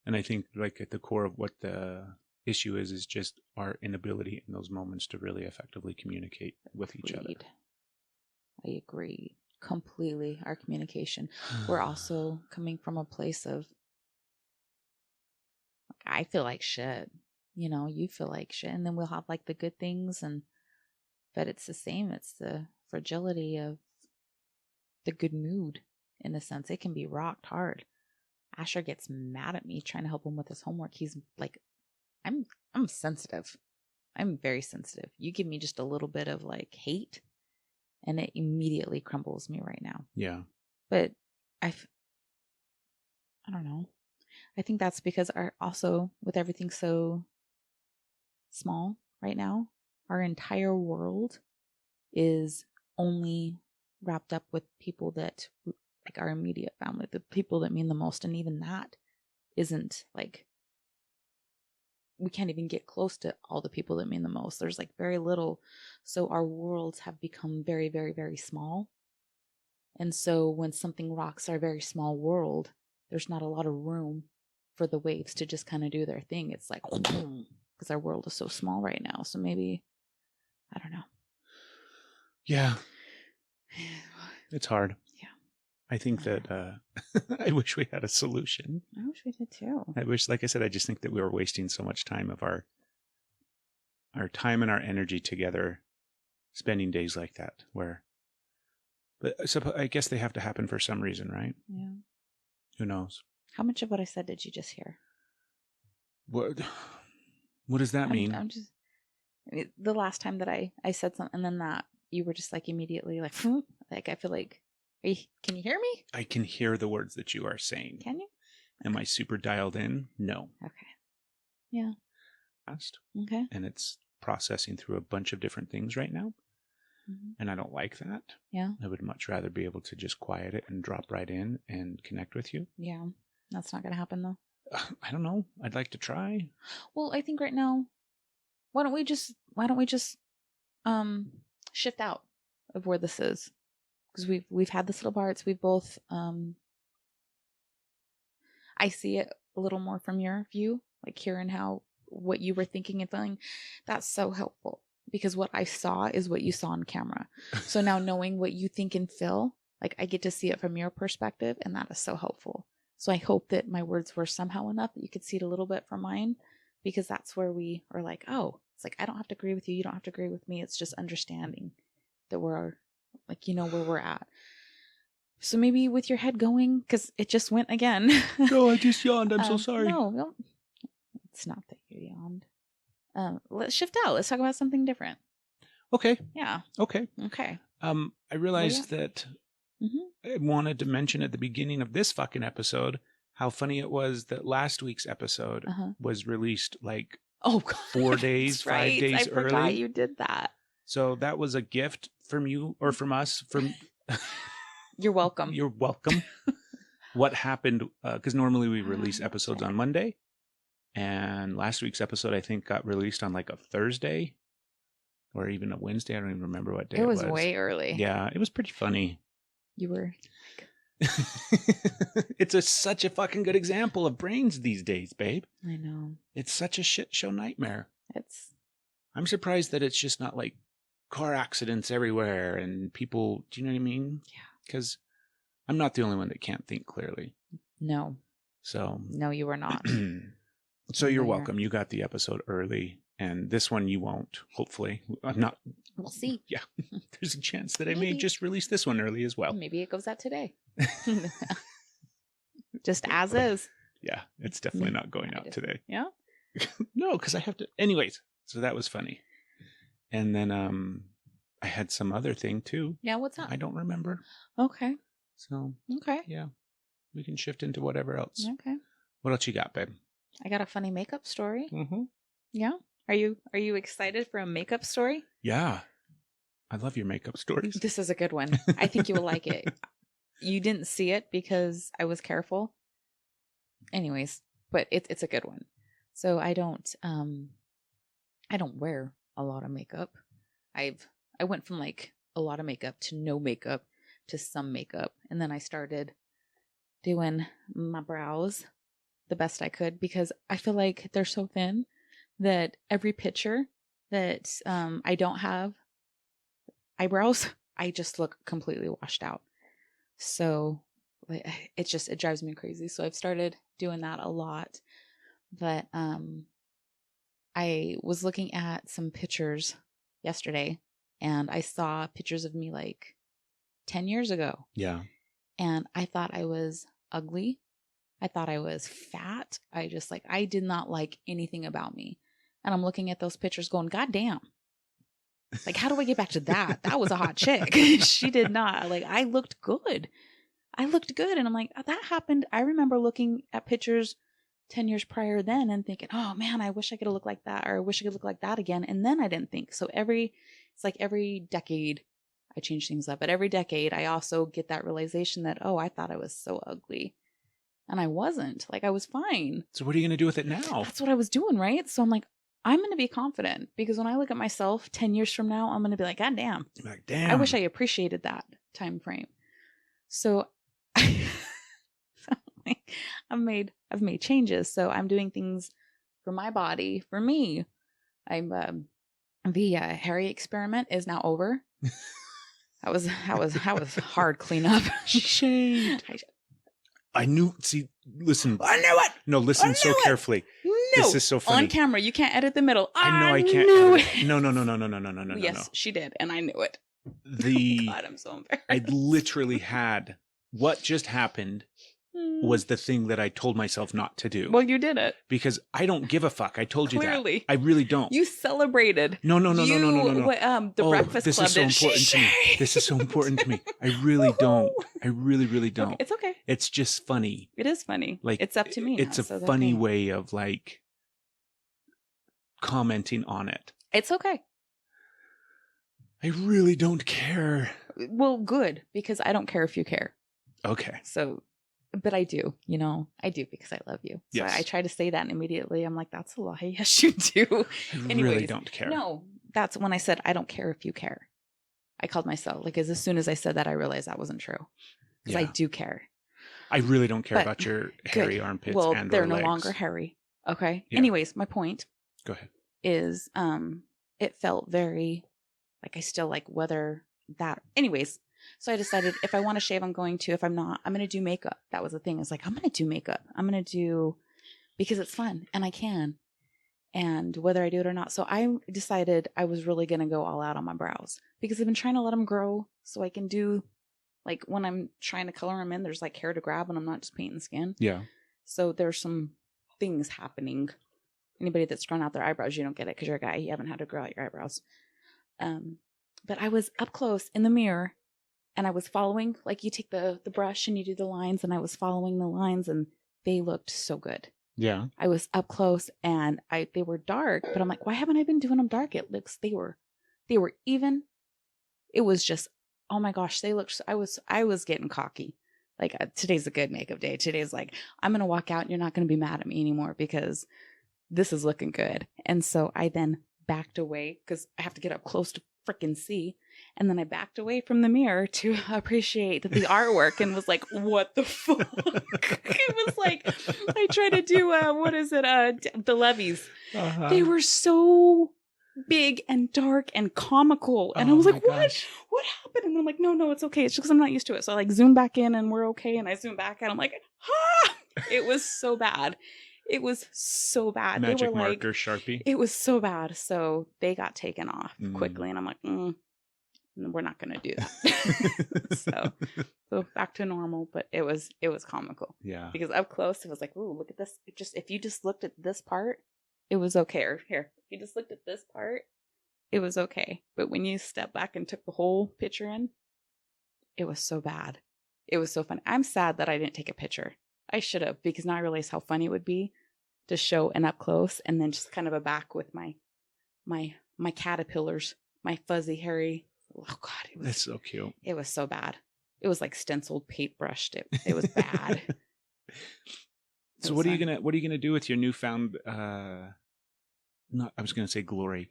And I think, like, at the core of what the issue is just our inability in those moments to really effectively communicate with each other. I agree completely. Our communication. We're also coming from a place of, like, I feel like shit. You know, you feel like shit. And then we'll have, like, the good things. But it's the same. It's the fragility of the good mood, in a sense. It can be rocked hard. Asher gets mad at me trying to help him with his homework. He's like, I'm sensitive. I'm very sensitive. You give me just a little bit of, like, hate and it immediately crumbles me right now. Yeah. But I don't know. I think that's because also with everything so small right now, our entire world is only wrapped up with people that, like, our immediate family, the people that mean the most. And even that isn't, like, we can't even get close to all the people that mean the most. There's, like, very little. So our worlds have become very, very, very small. And so when something rocks our very small world, there's not a lot of room for the waves to just kind of do their thing. It's like, because our world is so small right now. So maybe, I don't know. Yeah. It's hard. Yeah. I think that I wish we had a solution. I wish we did too. I wish, like I said, I just think that we were wasting so much time of our time and our energy together, spending days like that. But I guess they have to happen for some reason, right? Yeah. Who knows? How much of what I said did you just hear? What does that mean? I'm just, the last time that I said something, and then that you were just, like, immediately like, like, I feel like, can you hear me? I can hear the words that you are saying. Can you? Am I super dialed in? No. Okay. Yeah. Fast. Okay. And it's processing through a bunch of different things right now. Mm-hmm. And I don't like that. Yeah. I would much rather be able to just quiet it and drop right in and connect with you. Yeah. That's not going to happen, though. I don't know. I'd like to try. Well, I think right now, why don't we just shift out of where this is? Because we've had this little parts. We've both I see it a little more from your view, like hearing what you were thinking and feeling. That's so helpful, because what I saw is what you saw on camera. So now knowing what you think and feel, like, I get to see it from your perspective, and that is so helpful. So I hope that my words were somehow enough that you could see it a little bit from mine, because that's where we are like, oh, it's like, I don't have to agree with you. You don't have to agree with me. It's just understanding that we're, like, you know, where we're at. So maybe with your head going, because it just went again. No, I just yawned. I'm so sorry. No, it's not that you yawned. Let's shift out. Let's talk about something different. Okay. Yeah. Okay. Okay. I realized that Mm-hmm. I wanted to mention at the beginning of this fucking episode how funny it was that last week's episode was released like 4 days, 5 days early. I forgot you did that. So that was a gift from you, or from us. You're welcome. You're welcome. What happened? Because normally we release episodes on Monday, And last week's episode, I think, got released on like a Thursday or even a Wednesday. I don't even remember what day it was. It was way early. Yeah, it was pretty funny. You were. It's such a fucking good example of brains these days, babe. I know. It's such a shit show nightmare. I'm surprised that it's just not like car accidents everywhere and people, do you know what I mean? Yeah. Because I'm not the only one that can't think clearly. No. So. No, you were not. So you're welcome. You got the episode early, and this one you won't, hopefully. I'm not. We'll see. Yeah. There's a chance that I may just release this one early as well. Maybe it goes out today. Just as is. Yeah, it's definitely not going out today. Yeah? No, because I have to. Anyways, so that was funny. And then I had some other thing too. Yeah, what's up? I don't remember. Okay. So. Okay. Yeah. We can shift into whatever else. Okay. What else you got, babe? I got a funny makeup story. Mm-hmm. Yeah. Are you excited for a makeup story? Yeah. I love your makeup stories. This is a good one. I think you will like it. You didn't see it because I was careful. Anyways, but it's a good one. So I don't wear a lot of makeup. I went from like a lot of makeup to no makeup to some makeup, and then I started doing my brows the best I could because I feel like they're so thin that every picture that I don't have eyebrows, I just look completely washed out. So it drives me crazy. So I've started doing that a lot. But I was looking at some pictures yesterday and I saw pictures of me like 10 years ago. Yeah. And I thought I was ugly. I thought I was fat. I did not like anything about me. And I'm looking at those pictures going, God damn. Like, how do I get back to that? That was a hot chick. She did not. Like, I looked good. And I'm like, oh, that happened. I remember looking at pictures 10 years prior then and thinking, oh man, I wish I could look like that, or I wish I could look like that again. And then I didn't think. So it's like every decade I change things up. But every decade I also get that realization that, oh, I thought I was so ugly. And I wasn't. Like, I was fine. So what are you going to do with it now? That's what I was doing, right? So I'm like, I'm going to be confident because when I look at myself 10 years from now, I'm going to be like, God damn. You're like, damn. I wish I appreciated that time frame. So I've made changes. So I'm doing things for my body, for me. The Harry experiment is now over. That was hard cleanup. Shade. I knew. See, listen. I knew it. No, listen so carefully. No. This is so funny. On camera, you can't edit the middle. I know I can't. Knew edit it. No. Yes, she did, and I knew it. God, I'm so embarrassed. I literally had what just happened was the thing that I told myself not to do. Well, you did it. Because I don't give a fuck. I told you Clearly. that. I really don't. You celebrated. No. The Breakfast this Club. Is so important to me. This is so important to me. I really don't. I really don't. Okay, it's okay. It's just funny. It is funny. Like, it's up to me. It's now, a so funny okay. way of like commenting on it. It's okay. I really don't care. Well, good, because I don't care if you care. Okay. So, but I do, I do because I love you. So Yes. I try to say that and immediately I'm like, that's a lie. Yes, you do. I Anyways, really don't care. No, that's when I said, I don't care if you care. I called myself, like, as soon as I said that, I realized that wasn't true. Because I do care. I really don't care But about your hairy good. armpits Well, and they're or no legs. longer hairy. Okay. Yeah. Anyways, my point Go ahead. is, it felt very, like, I still like whether that, anyways. So I decided if I want to shave, I'm going to. If I'm not, I'm going to do makeup. That was the thing. It's like, I'm going to do makeup. I'm going to do, because it's fun and I can. And whether I do it or not. So I decided I was really going to go all out on my brows because I've been trying to let them grow so I can do, like, when I'm trying to color them in, there's like hair to grab and I'm not just painting skin. Yeah. So there's some things happening. Anybody that's grown out their eyebrows, you don't get it because you're a guy. You haven't had to grow out your eyebrows. But I was up close in the mirror and I was following, like, you take the brush and you do the lines, and I was following the lines and they looked so good. Yeah. I was up close and they were dark, but I'm like, why haven't I been doing them dark? It looks, they were even. It was just, oh my gosh, they looked, I was getting cocky. Like, today's a good makeup day. Today's like, I'm going to walk out and you're not going to be mad at me anymore because this is looking good. And so I then backed away because I have to get up close to freaking see. And then I backed away from the mirror to appreciate the artwork and was like, what the fuck? It was like, I tried to do, the levees. Uh-huh. They were so big and dark and comical. And I was like, what happened? And I'm like, no, it's okay. It's just because I'm not used to it. So I like zoom back in and we're okay. And I zoom back and I'm like, it was so bad. It was so bad. Magic they were marker, Sharpie. It was so bad. So they got taken off quickly. And I'm like, we're not going to do that. so back to normal. But it was comical. Yeah. Because up close, it was like, ooh, look at this. If you just looked at this part, it was okay. Or here, if you just looked at this part, it was okay. But when you step back and took the whole picture in, it was so bad. It was so funny. I'm sad that I didn't take a picture. I should have, because now I realize how funny it would be to show an up close and then just kind of a back with my caterpillars, my fuzzy, hairy. Oh God, That's so cute. It was so bad. It was like stenciled, paintbrushed. It was bad. So what are you gonna do with your newfound? I was gonna say glory,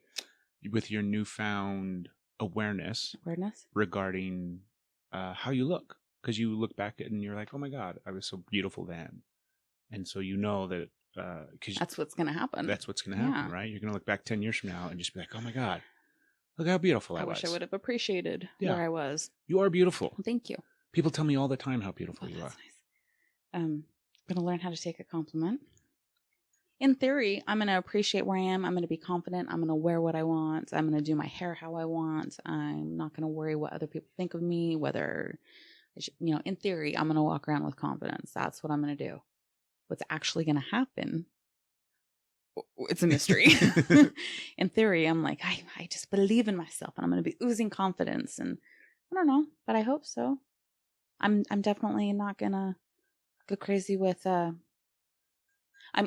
with your newfound awareness regarding how you look. Because you look back and you're like, oh my God, I was so beautiful then. And so you know that... cause that's what's going to happen. That's what's going to happen, right? You're going to look back 10 years from now and just be like, oh my God, look how beautiful I was. I wish I would have appreciated where I was. You are beautiful. Thank you. People tell me all the time how beautiful you are. Nice. I'm going to learn how to take a compliment. In theory, I'm going to appreciate where I am. I'm going to be confident. I'm going to wear what I want. I'm going to do my hair how I want. I'm not going to worry what other people think of me, whether... in theory, I'm going to walk around with confidence. That's what I'm going to do. What's actually going to happen, it's a mystery. In theory, I'm like, I just believe in myself and I'm going to be oozing confidence. And I don't know, but I hope so. I'm definitely not going to go crazy with, I'm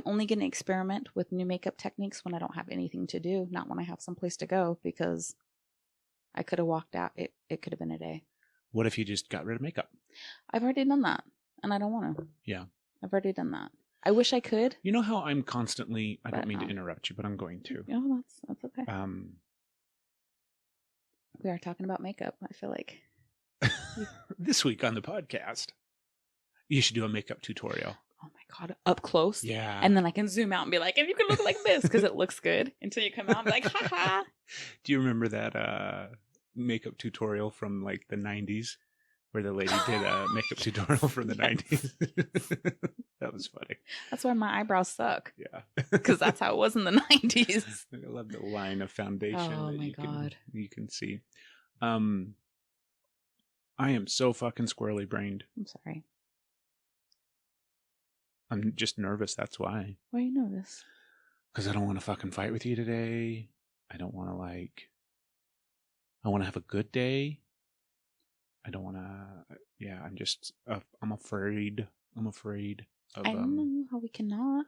only going to experiment with new makeup techniques when I don't have anything to do, not when I have someplace to go, because I could have walked out. It could have been a day. What if you just got rid of makeup? I've already done that, and I don't want to. Yeah. I've already done that. I wish I could. You know how I'm constantly... I don't mean to interrupt you, but I'm going to. No, that's okay. We are talking about makeup, I feel like. This week on the podcast, you should do a makeup tutorial. Oh my God, up close? Yeah. And then I can zoom out and be like, if you can look like this, because it looks good, until you come out and be like, ha. Do you remember that... makeup tutorial from like the 90s where the lady did a makeup tutorial from the 90s? That was funny. That's why my eyebrows suck. Yeah. Because that's how it was in the 90s. I love the line of foundation you can see. I am so fucking squirrely brained. I'm sorry. I'm just nervous, that's why. Why are you nervous? Because I don't want to fucking fight with you today. I don't want to I want to have a good day. I don't want to... I'm just... I'm afraid. of... I don't know how we cannot.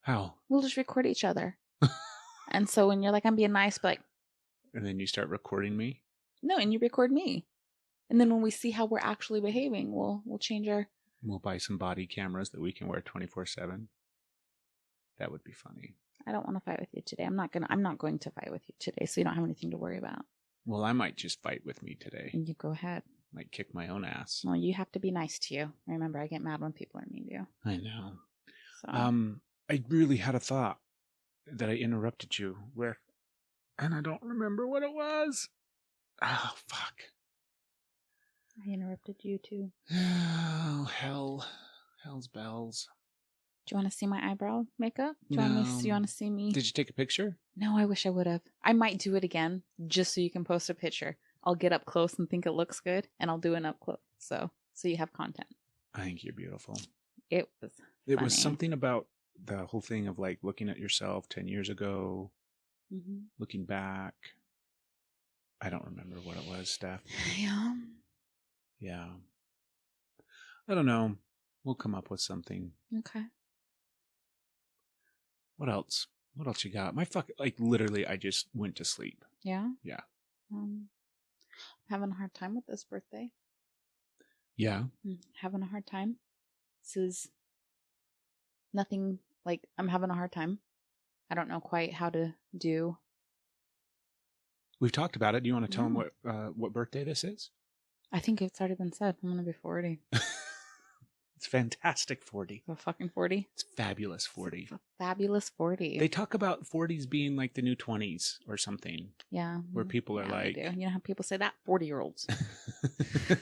How? We'll just record each other. And so when you're like, I'm being nice, but like... And then you start recording me? No, and you record me. And then when we see how we're actually behaving, we'll change our... We'll buy some body cameras that we can wear 24/7. That would be funny. I don't want to fight with you today. I'm not going to fight with you today, so you don't have anything to worry about. Well, I might just fight with me today. And you go ahead. Might kick my own ass. Well, you have to be nice to you. Remember, I get mad when people are mean to you. I know. So. I really had a thought that I interrupted you with, and I don't remember what it was. Oh, fuck. I interrupted you too. Oh, hell. Hell's bells. Do you want to see my eyebrow makeup? Do you want to see me? Did you take a picture? No, I wish I would have. I might do it again just so you can post a picture. I'll get up close and think it looks good, and I'll do an up close so you have content. I think you're beautiful. It was funny. Something about the whole thing of like looking at yourself 10 years ago, looking back. I don't remember what it was, Steph. Yeah. I don't know. We'll come up with something. Okay. What else? What else you got? Literally, I just went to sleep. Yeah? Yeah. Having a hard time with this birthday. Yeah. Having a hard time. This is nothing, I'm having a hard time. I don't know quite how to do. We've talked about it. Do you want to tell them No. what birthday this is? I think it's already been said. I'm going to be 40. It's fantastic 40. A fucking 40. It's fabulous 40. It's a fabulous 40. They talk about 40s being like the new 20s or something. Yeah. Where people are Yeah, like... they do. You know how people say that? 40-year-olds.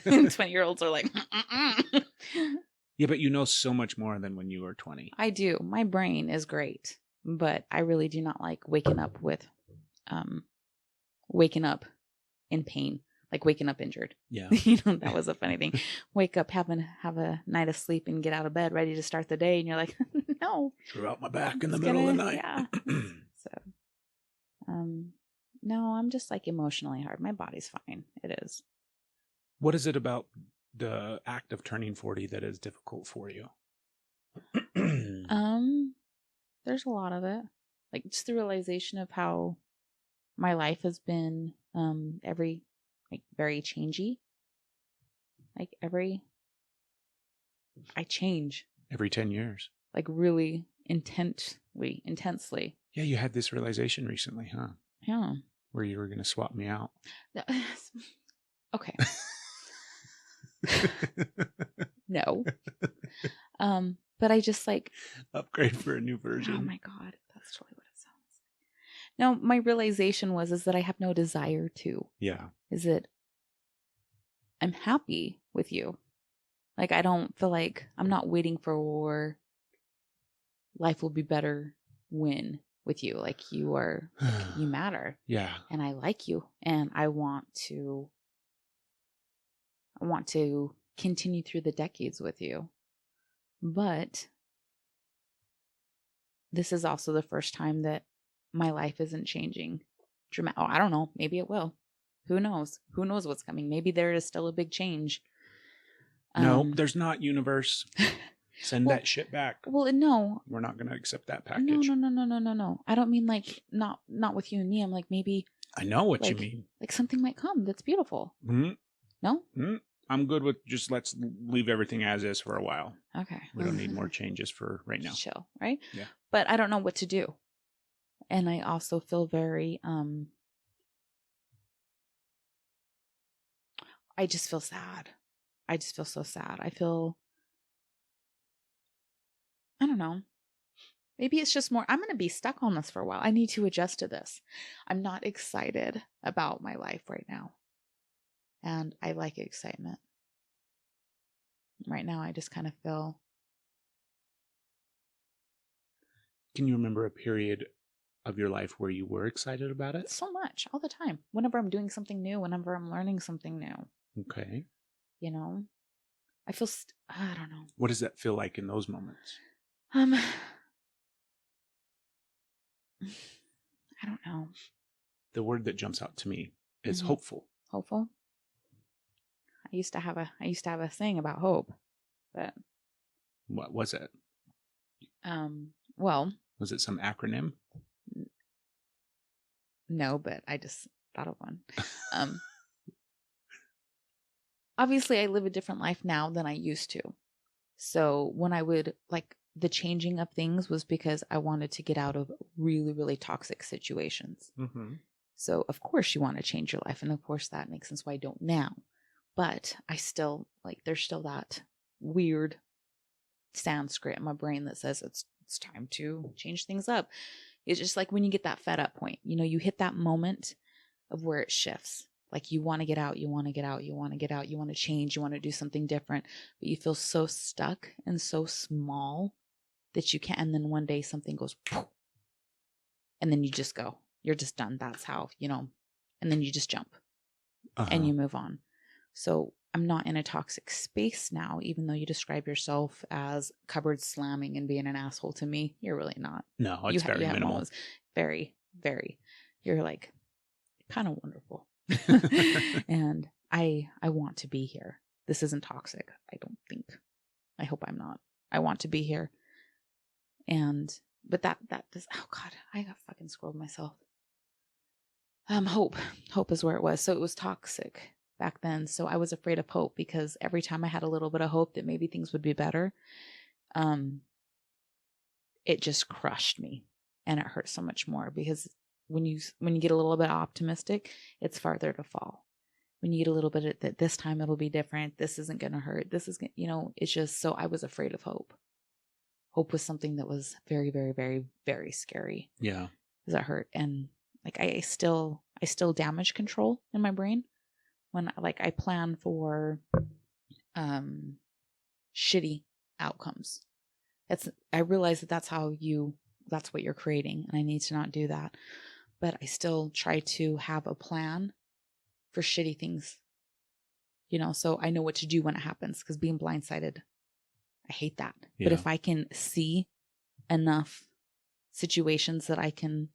And 20-year-olds are like... Yeah, but you know so much more than when you were 20. I do. My brain is great. But I really do not like waking up in pain. Like waking up injured. Yeah. That was a funny thing. Wake up, have a night of sleep and get out of bed ready to start the day. And you're like, no. Threw out my back in the middle of the night. Yeah. So, no, I'm just like emotionally hard. My body's fine. It is. What is it about the act of turning 40 that is difficult for you? There's a lot of it. Like just the realization of how my life has been very changey. I change. Every 10 years. Like really intensely. Yeah, you had this realization recently, huh? Yeah. Where you were going to swap me out. Okay. No. But I just like... Upgrade for a new version. Oh my God. That's totally what it sounds like. No, my realization is that I have no desire to. Yeah. Is that I'm happy with you. Like, I don't feel like I'm not waiting for life will be better when with you. Like, you are, like, you matter. Yeah. And I like you. And I want to continue through the decades with you. But this is also the first time that my life isn't changing. I don't know. Maybe it will. Who knows? Who knows what's coming? Maybe there is still a big change. No, there's not, universe. Send that shit back. Well, no. We're not going to accept that package. No. I don't mean like not with you and me. I'm like maybe. I know what you mean. Like something might come that's beautiful. Mm-hmm. No? Mm-hmm. I'm good with just let's leave everything as is for a while. Okay. We don't need more changes for right now. Chill, right? Yeah. But I don't know what to do. And I also feel very I just feel sad. I just feel so sad. I don't know. Maybe it's just more, I'm going to be stuck on this for a while. I need to adjust to this. I'm not excited about my life right now. And I like excitement. Right now, I just kind of feel. Can you remember a period of your life where you were excited about it? So much, all the time. Whenever I'm doing something new, whenever I'm learning something new. Okay. I feel, I don't know. What does that feel like in those moments? I don't know. The word that jumps out to me is hopeful. Hopeful? I used to have a thing about hope, but What was it? Well, was it some acronym? No, but I just thought of one. Obviously, I live a different life now than I used to. So when I would the changing of things was because I wanted to get out of really, really toxic situations. Mm-hmm. So of course you want to change your life, and of course that makes sense why I don't now. But I still there's still that weird Sanskrit in my brain that says it's time to change things up. It's just like when you get that fed up point, you hit that moment of where it shifts. Like you want to get out, you want to get out, you want to get out, you want to change, you want to do something different, but you feel so stuck and so small that you can't. And then one day something goes, poof, and then you just go. You're just done. That's how, and then you just jump and you move on. So I'm not in a toxic space now, even though you describe yourself as cupboard slamming and being an asshole to me. You're really not. No, it's very minimal. Very, very. You're kind of wonderful. And I want to be here. This isn't toxic. I don't think. I hope I'm not. I want to be here. But that does, oh God, I got fucking scrolled myself. Hope is where it was. So it was toxic back then. So I was afraid of hope because every time I had a little bit of hope that maybe things would be better, it just crushed me. and it hurts so much more because when you get a little bit optimistic, it's farther to fall. When you get a little bit of that, this time it'll be different. This isn't going to hurt. This is, it's just, so I was afraid of hope. Hope was something that was very, very, very, very scary. Yeah. Because it hurt. And like, I still damage control in my brain when I plan for, shitty outcomes. I realize that's what you're creating, and I need to not do that. But I still try to have a plan for shitty things, so I know what to do when it happens, because being blindsided, I hate that. Yeah. But if I can see enough situations that I can,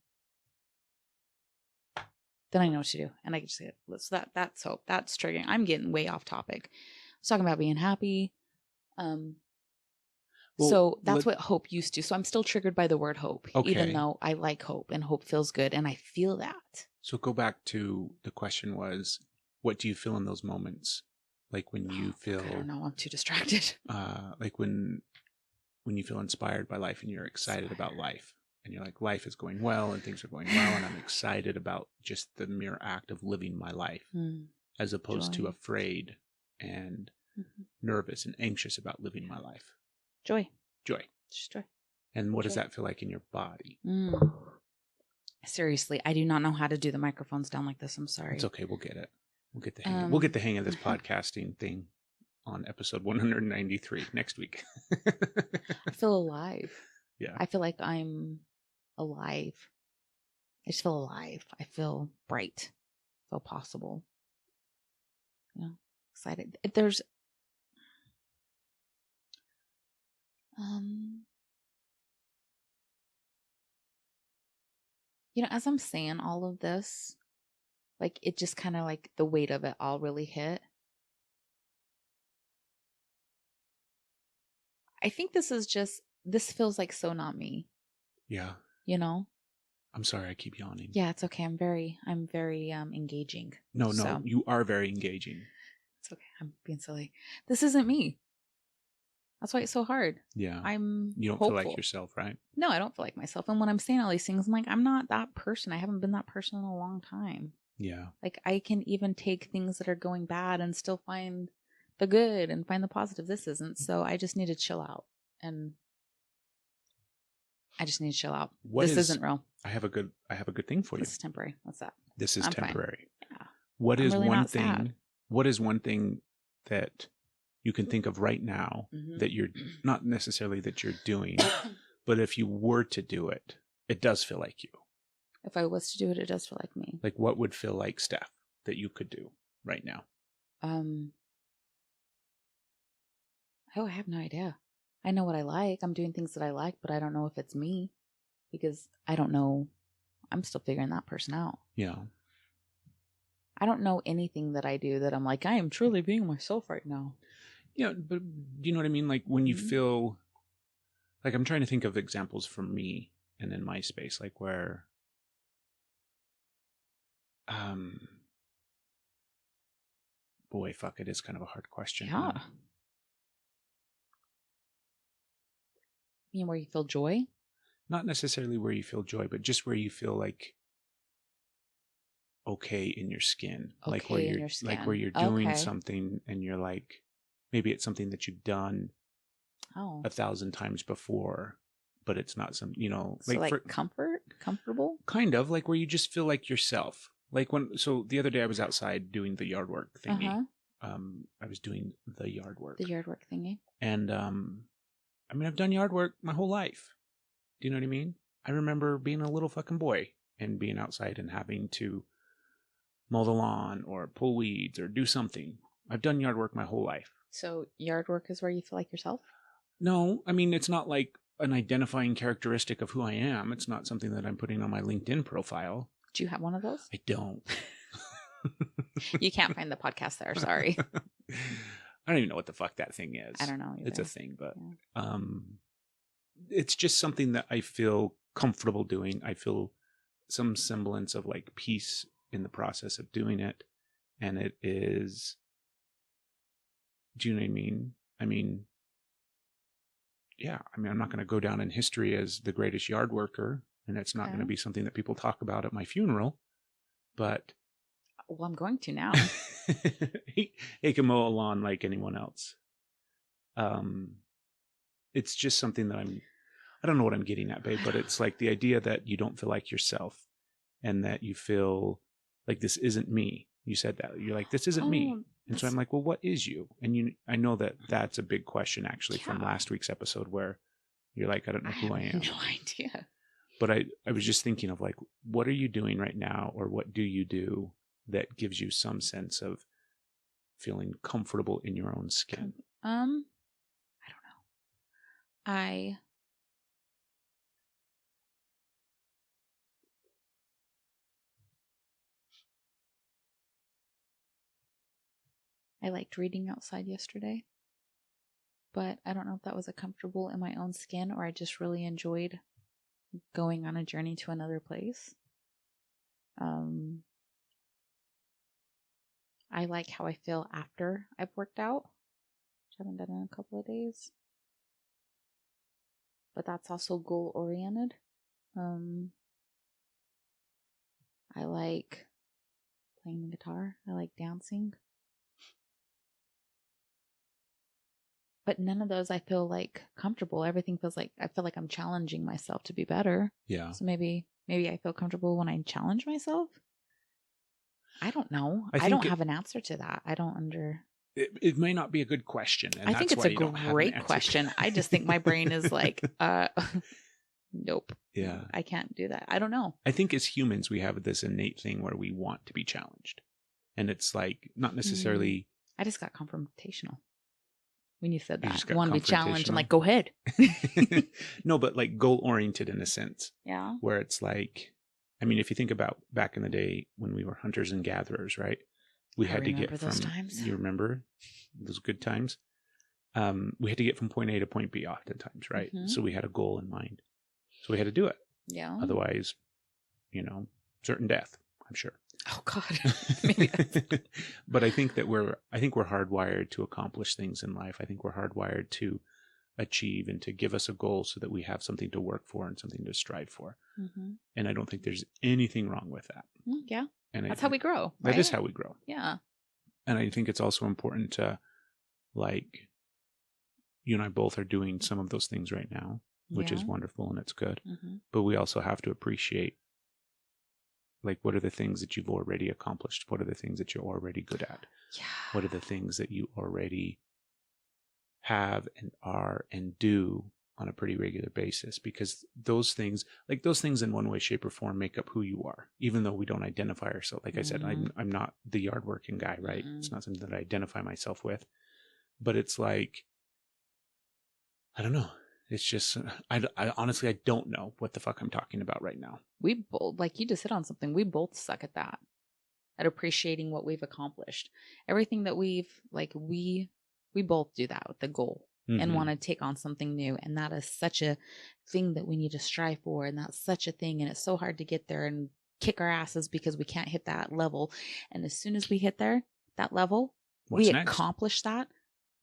then I know what to do, and I can just say, so that's hope. That's triggering. I'm getting way off topic. I was talking about being happy. So that's what hope used to. So I'm still triggered by the word hope, even though I like hope and hope feels good and I feel that. So go back to the question was, what do you feel in those moments? Like when you feel, I don't know, I'm too distracted. Like when you feel inspired by life and you're excited about life and you're like, life is going well and things are going well and I'm excited about just the mere act of living my life, as opposed to afraid and nervous and anxious about living my life. Joy. Just joy. And what does that feel like in your body? Seriously, I do not know how to do the microphones down like this. I'm sorry. It's okay. We'll get it. We'll get the hang. We'll get the hang of this podcasting thing on episode 193 next week. I feel alive. Yeah. I feel like I'm alive. I just feel alive. I feel bright. I feel possible. Excited. There's as I'm saying all of this, like it just kind of like the weight of it all really hit. I think this feels like so not me. Yeah. I'm sorry, I keep yawning. Yeah, it's okay. I'm very engaging. No, you are very engaging. It's okay. I'm being silly. This isn't me. That's why it's so hard. Yeah. You don't hopeful. feel like yourself, right? No, I don't feel like myself. And when I'm saying all these things, I'm like, I'm not that person. I haven't been that person in a long time. Yeah. Like I can even take things that are going bad and still find the good and find the positive. This isn't. So I just need to chill out. And I just need to chill out. This isn't real. I have a good thing for you. This is temporary. What's that? This is temporary. Fine. Yeah. What is really one not thing? Sad. What is one thing that you can think of right now that you're not necessarily that you're doing, but if you were to do it, it does feel like you. If I was to do it, it does feel like me. Like what would feel like Steph that you could do right now? Oh, I have no idea. I know what I like. I'm doing things that I like, but I don't know if it's me because I don't know. I'm still figuring that person out. Yeah. I don't know anything that I do that I'm like, I am truly being myself right now. Yeah, but do you know what I mean? Like when you feel, like I'm trying to think of examples from me and in my space, like where, boy, fuck, it is kind of a hard question. Yeah. You mean where you feel joy? Not necessarily where you feel joy, but just where you feel like okay in your skin. Okay, like where in you're your skin. like where you're doing something and you're like, maybe it's something that you've done 1,000 times before, but it's not some, so like comfortable? Kind of like where you just feel like yourself. Like so the other day I was outside doing the yard work thingy. I was doing the yard work. The yard work thingy. And, I mean, I've done yard work my whole life. Do you know what I mean? I remember being a little fucking boy and being outside and having to mow the lawn or pull weeds or do something. I've done yard work my whole life. So yard work is where you feel like yourself? No, I mean, it's not like an identifying characteristic of who I am. It's not something that I'm putting on my LinkedIn profile. Do you have one of those? I don't. You can't find the podcast there. Sorry. I don't even know what the fuck that thing is. I don't know either. It's a thing, but it's just something that I feel comfortable doing. I feel some semblance of like peace in the process of doing it. And it is, do you know what I mean? I mean, yeah, I'm not going to go down in history as the greatest yard worker. and it's not Okay. going to be something that people talk about at my funeral, but Well, I'm going to now. he can mow a lawn like anyone else. It's just something that I don't know what I'm getting at, babe, but it's like the idea that you don't feel like yourself and that you feel like this isn't me. You said that. You're like, this isn't me. And so I'm like, well, what is you? And I know that that's a big question actually from last week's episode where you're like, I don't know who I am. No idea. But I was just thinking of like, what are you doing right now, or what do you do that gives you some sense of feeling comfortable in your own skin? I don't know. I liked reading outside yesterday, but I don't know if that was a comfortable in my own skin or I just really enjoyed going on a journey to another place. I like how I feel after I've worked out, which I haven't done in a couple of days. But that's also goal oriented. I like playing the guitar. I like dancing. But none of those I feel like comfortable. Everything feels like I feel like I'm challenging myself to be better. Yeah. So maybe I feel comfortable when I challenge myself. I don't know. I I don't think have an answer to that. I don't It may not be a good question. And I think it's a great question. I just think my brain is like, nope. Yeah. I can't do that. I don't know. I think as humans, we have this innate thing where we want to be challenged. And it's like, not necessarily. I just got confrontational when you said You that. just I got want to be challenged. I'm like, go ahead. No, but like goal oriented in a sense. Yeah. Where it's like, I mean, if you think about back in the day when we were hunters and gatherers, right? We had to get those from, times. you remember those good times? We had to get from point A to point B oftentimes, right? Mhm. So we had a goal in mind. So we had to do it. Yeah. Otherwise, certain death, I'm sure. Oh God. Maybe But I think we're hardwired to accomplish things in life. I think we're hardwired to achieve and to give us a goal so that we have something to work for and something to strive for. Mm-hmm. And I don't think there's anything wrong with that. Yeah. And That's how we grow. Right? That is how we grow. Yeah. And I think it's also important to, like, you and I both are doing some of those things right now, which is wonderful and it's good. Mm-hmm. But we also have to appreciate, like, what are the things that you've already accomplished? What are the things that you're already good at? Yeah. What are the things that you already have and are and do on a pretty regular basis? Because those things in one way, shape, or form make up who you are, even though we don't identify ourselves. Like I said, I'm not the yard working guy, right? It's not something that I identify myself with. But it's like, I don't know. It's just, I honestly, I don't know what the fuck I'm talking about right now. We both, like you just hit on something, we both suck at that, at appreciating what we've accomplished. Everything that we both do that with the goal and want to take on something new. And that is such a thing that we need to strive for. And that's such a thing. And it's so hard to get there and kick our asses because we can't hit that level. And as soon as we hit that level, we accomplish that.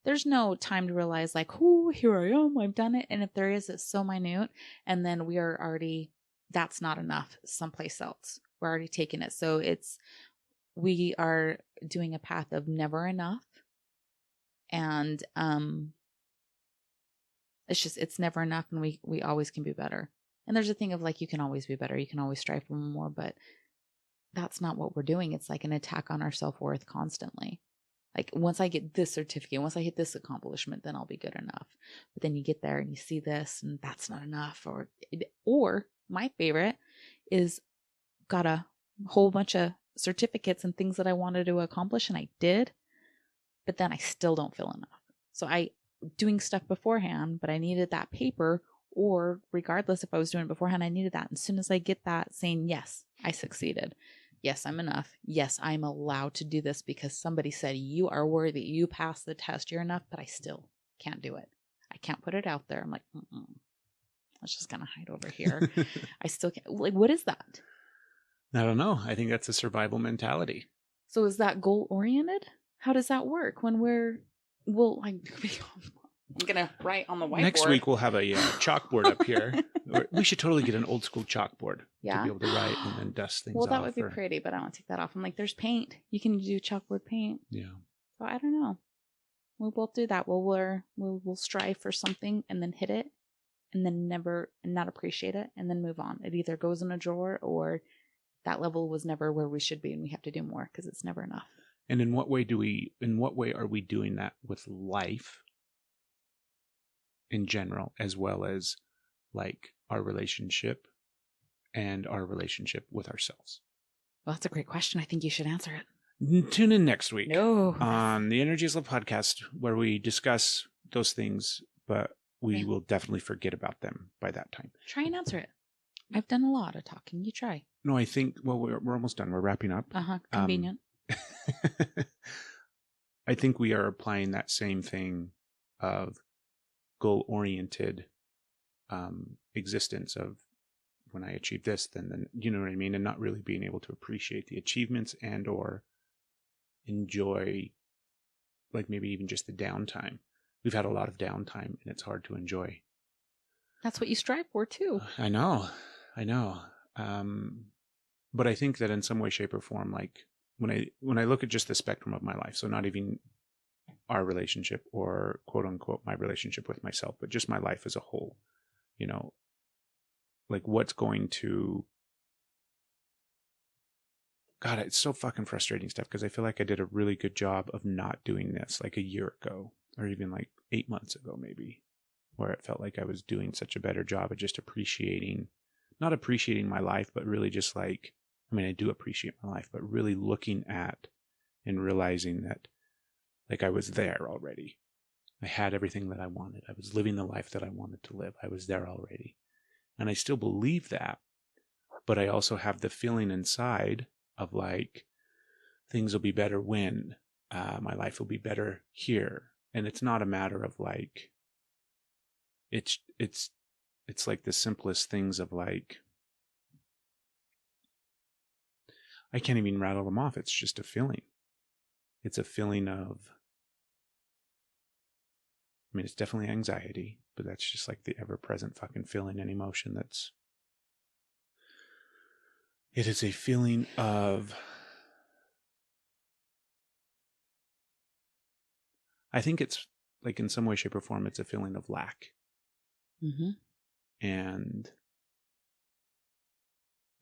There's no time to realize like, oh, here I am, I've done it. And if there is, it's so minute. And then we are already, that's not enough someplace else. We're already taking it. So we are doing a path of never enough. And it's never enough, and we always can be better. And there's a thing of like, you can always be better, you can always strive for more, but that's not what we're doing. It's like an attack on our self-worth constantly. Like, once I get this certificate, once I hit this accomplishment, then I'll be good enough. But then you get there and you see this and that's not enough. Or my favorite is got a whole bunch of certificates and things that I wanted to accomplish and I did, but then I still don't feel enough. So doing stuff beforehand, but I needed that paper, or regardless if I was doing it beforehand, I needed that. And as soon as I get that saying, yes, I succeeded. Yes, I'm enough. Yes, I'm allowed to do this because somebody said you are worthy. You passed the test. You're enough, but I still can't do it. I can't put it out there. I'm like, let's just kind of hide over here. I still can't. Like, what is that? I don't know. I think that's a survival mentality. So is that goal oriented? How does that work when I'm going to write on the whiteboard. Next week we'll have a chalkboard up here. We should totally get an old school chalkboard to be able to write and then dust things off. Well, that would be pretty, but I want to take that off. I'm like, there's paint. You can do chalkboard paint. Yeah. So I don't know. We'll both do that. We'll strive for something and then hit it and then never and not appreciate it and then move on. It either goes in a drawer or that level was never where we should be and we have to do more because it's never enough. And in what way are we doing that with life in general, as well as like our relationship and our relationship with ourselves? Well, that's a great question. I think you should answer it. Tune in next week No. on the Energy is Love podcast, where we discuss those things, but we will definitely forget about them by that time. Try and answer it. I've done a lot of talking. You try. No, I think, well, we're almost done. We're wrapping up. Convenient. I think we are applying that same thing of goal-oriented existence of when I achieve this, then you know what I mean, and not really being able to appreciate the achievements and or enjoy, like maybe even just the downtime. We've had a lot of downtime, and it's hard to enjoy. That's what you strive for too. I know. But I think that in some way, shape, or form, like when I look at just the spectrum of my life, so not even our relationship or quote unquote my relationship with myself, but just my life as a whole, you know, like what's going to, God, it's so fucking frustrating stuff because I feel like I did a really good job of not doing this like a year ago or even like 8 months ago, maybe, where it felt like I was doing such a better job of just not appreciating my life, but really just like, I mean, I do appreciate my life, but really looking at and realizing that like I was there already. I had everything that I wanted. I was living the life that I wanted to live. I was there already. And I still believe that, but I also have the feeling inside of like, things will be better when, my life will be better here. And it's not a matter of like, it's like the simplest things of like, I can't even rattle them off. It's just a feeling. It's a feeling of, I mean, it's definitely anxiety, but that's just like the ever-present fucking feeling and emotion it is a feeling of, I think it's like in some way, shape, or form, it's a feeling of lack. Mm-hmm. And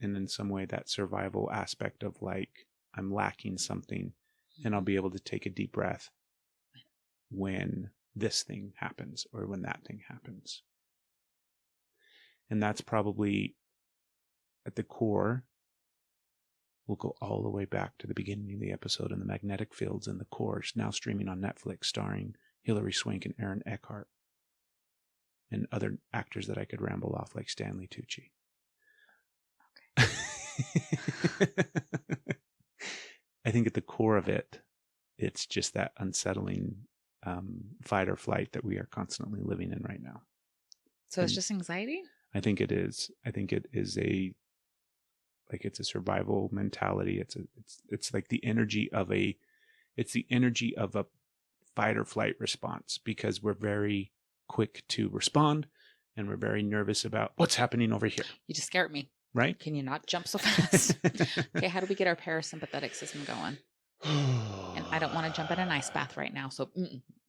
in some way that survival aspect of like, I'm lacking something and I'll be able to take a deep breath when this thing happens or when that thing happens. And that's probably at the core. We'll go all the way back to the beginning of the episode in the magnetic fields in the core, now streaming on Netflix, starring Hilary Swank and Aaron Eckhart and other actors that I could ramble off like Stanley Tucci. Okay. I think at the core of it, it's just that unsettling fight or flight that we are constantly living in right now. So it's just anxiety? I think it is. I think it is it's a survival mentality. It's like the energy of a fight or flight response, because we're very quick to respond and we're very nervous about what's happening over here. You just scared me. Right? Can you not jump so fast? Okay, how do we get our parasympathetic system going? And I don't want to jump in an ice bath right now, so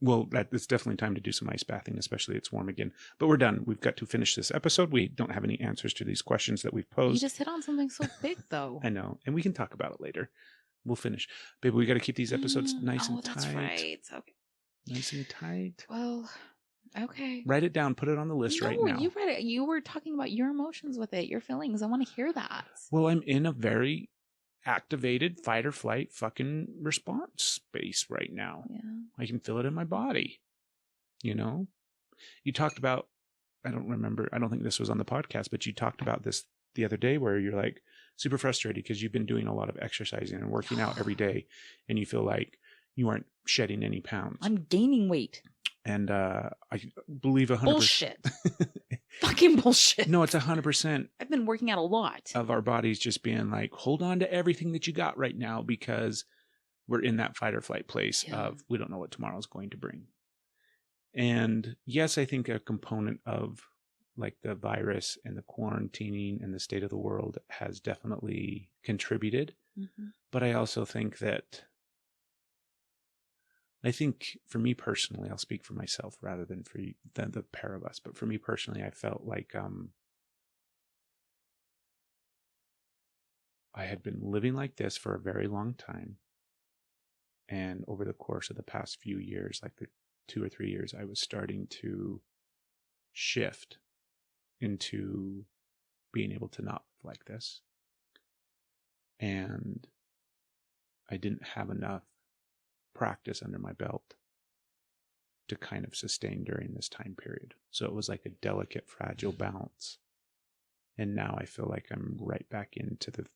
Well, it's definitely time to do some ice bathing, especially it's warm again. But we're done. We've got to finish this episode. We don't have any answers to these questions that we've posed. You just hit on something so big, though. I know, and we can talk about it later. We'll finish. Baby, we got to keep these episodes nice and tight. That's right. Okay. Nice and tight. Well, okay. Write it down. Put it on the list right now. You read it. You were talking about your emotions with it, your feelings. I want to hear that. Well, I'm in a very activated fight or flight fucking response space right now. Yeah. I can feel it in my body. You know? You talked about, I don't think this was on the podcast, but you talked about this the other day where you're like super frustrated because you've been doing a lot of exercising and working out every day and you feel like you aren't shedding any pounds. I'm gaining weight. And I believe 100%. Bullshit. Fucking bullshit. No, it's 100%. I've been working out a lot. Of our bodies just being like, hold on to everything that you got right now, because we're in that fight or flight place of we don't know what tomorrow's going to bring. And yes, I think a component of like the virus and the quarantining and the state of the world has definitely contributed. Mm-hmm. But I also think that, I think for me personally, I'll speak for myself rather than for you, than the pair of us. But for me personally, I felt like I had been living like this for a very long time. And over the course of the past few years, like the 2 or 3 years, I was starting to shift into being able to not live like this. And I didn't have enough practice under my belt to kind of sustain during this time period. So it was like a delicate, fragile balance. And now I feel like I'm right back into the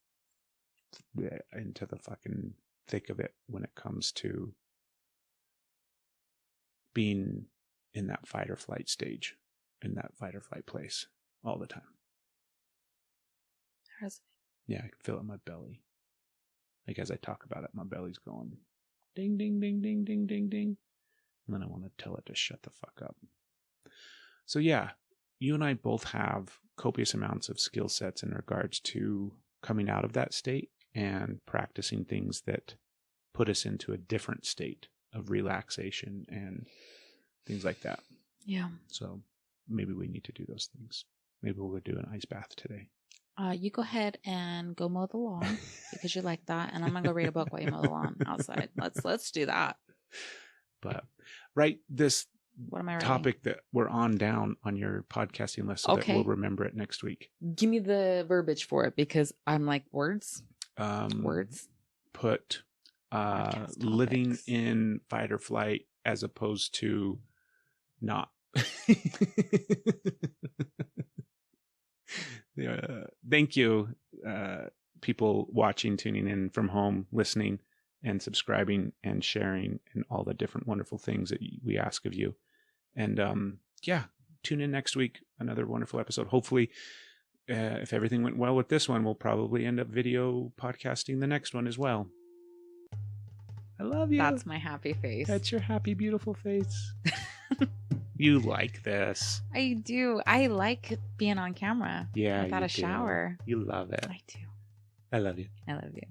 fucking thick of it when it comes to being in that fight or flight stage, in that fight or flight place all the time. Yeah, I can feel it in my belly. Like as I talk about it, my belly's going ding, ding, ding, ding, ding, ding, ding. And then I want to tell it to shut the fuck up. So yeah, you and I both have copious amounts of skill sets in regards to coming out of that state and practicing things that put us into a different state of relaxation and things like that. Yeah. So maybe we need to do those things. Maybe we'll go do an ice bath today. You go ahead and go mow the lawn because you like that, and I'm gonna go read a book while you mow the lawn outside. Let's do that. But write this What am I writing? topic that we're on down on your podcasting list so that we'll remember it next week. Give me the verbiage for it because I'm like words. Put living in fight or flight as opposed to not. Thank you, people watching, tuning in from home, listening and subscribing and sharing and all the different wonderful things that we ask of you. And yeah, tune in next week. Another wonderful episode. Hopefully, if everything went well with this one, we'll probably end up video podcasting the next one as well. I love you. That's my happy face. That's your happy, beautiful face. You like this. I do. I like being on camera. Yeah, without you a shower. do. You love it. I do. I love you. I love you.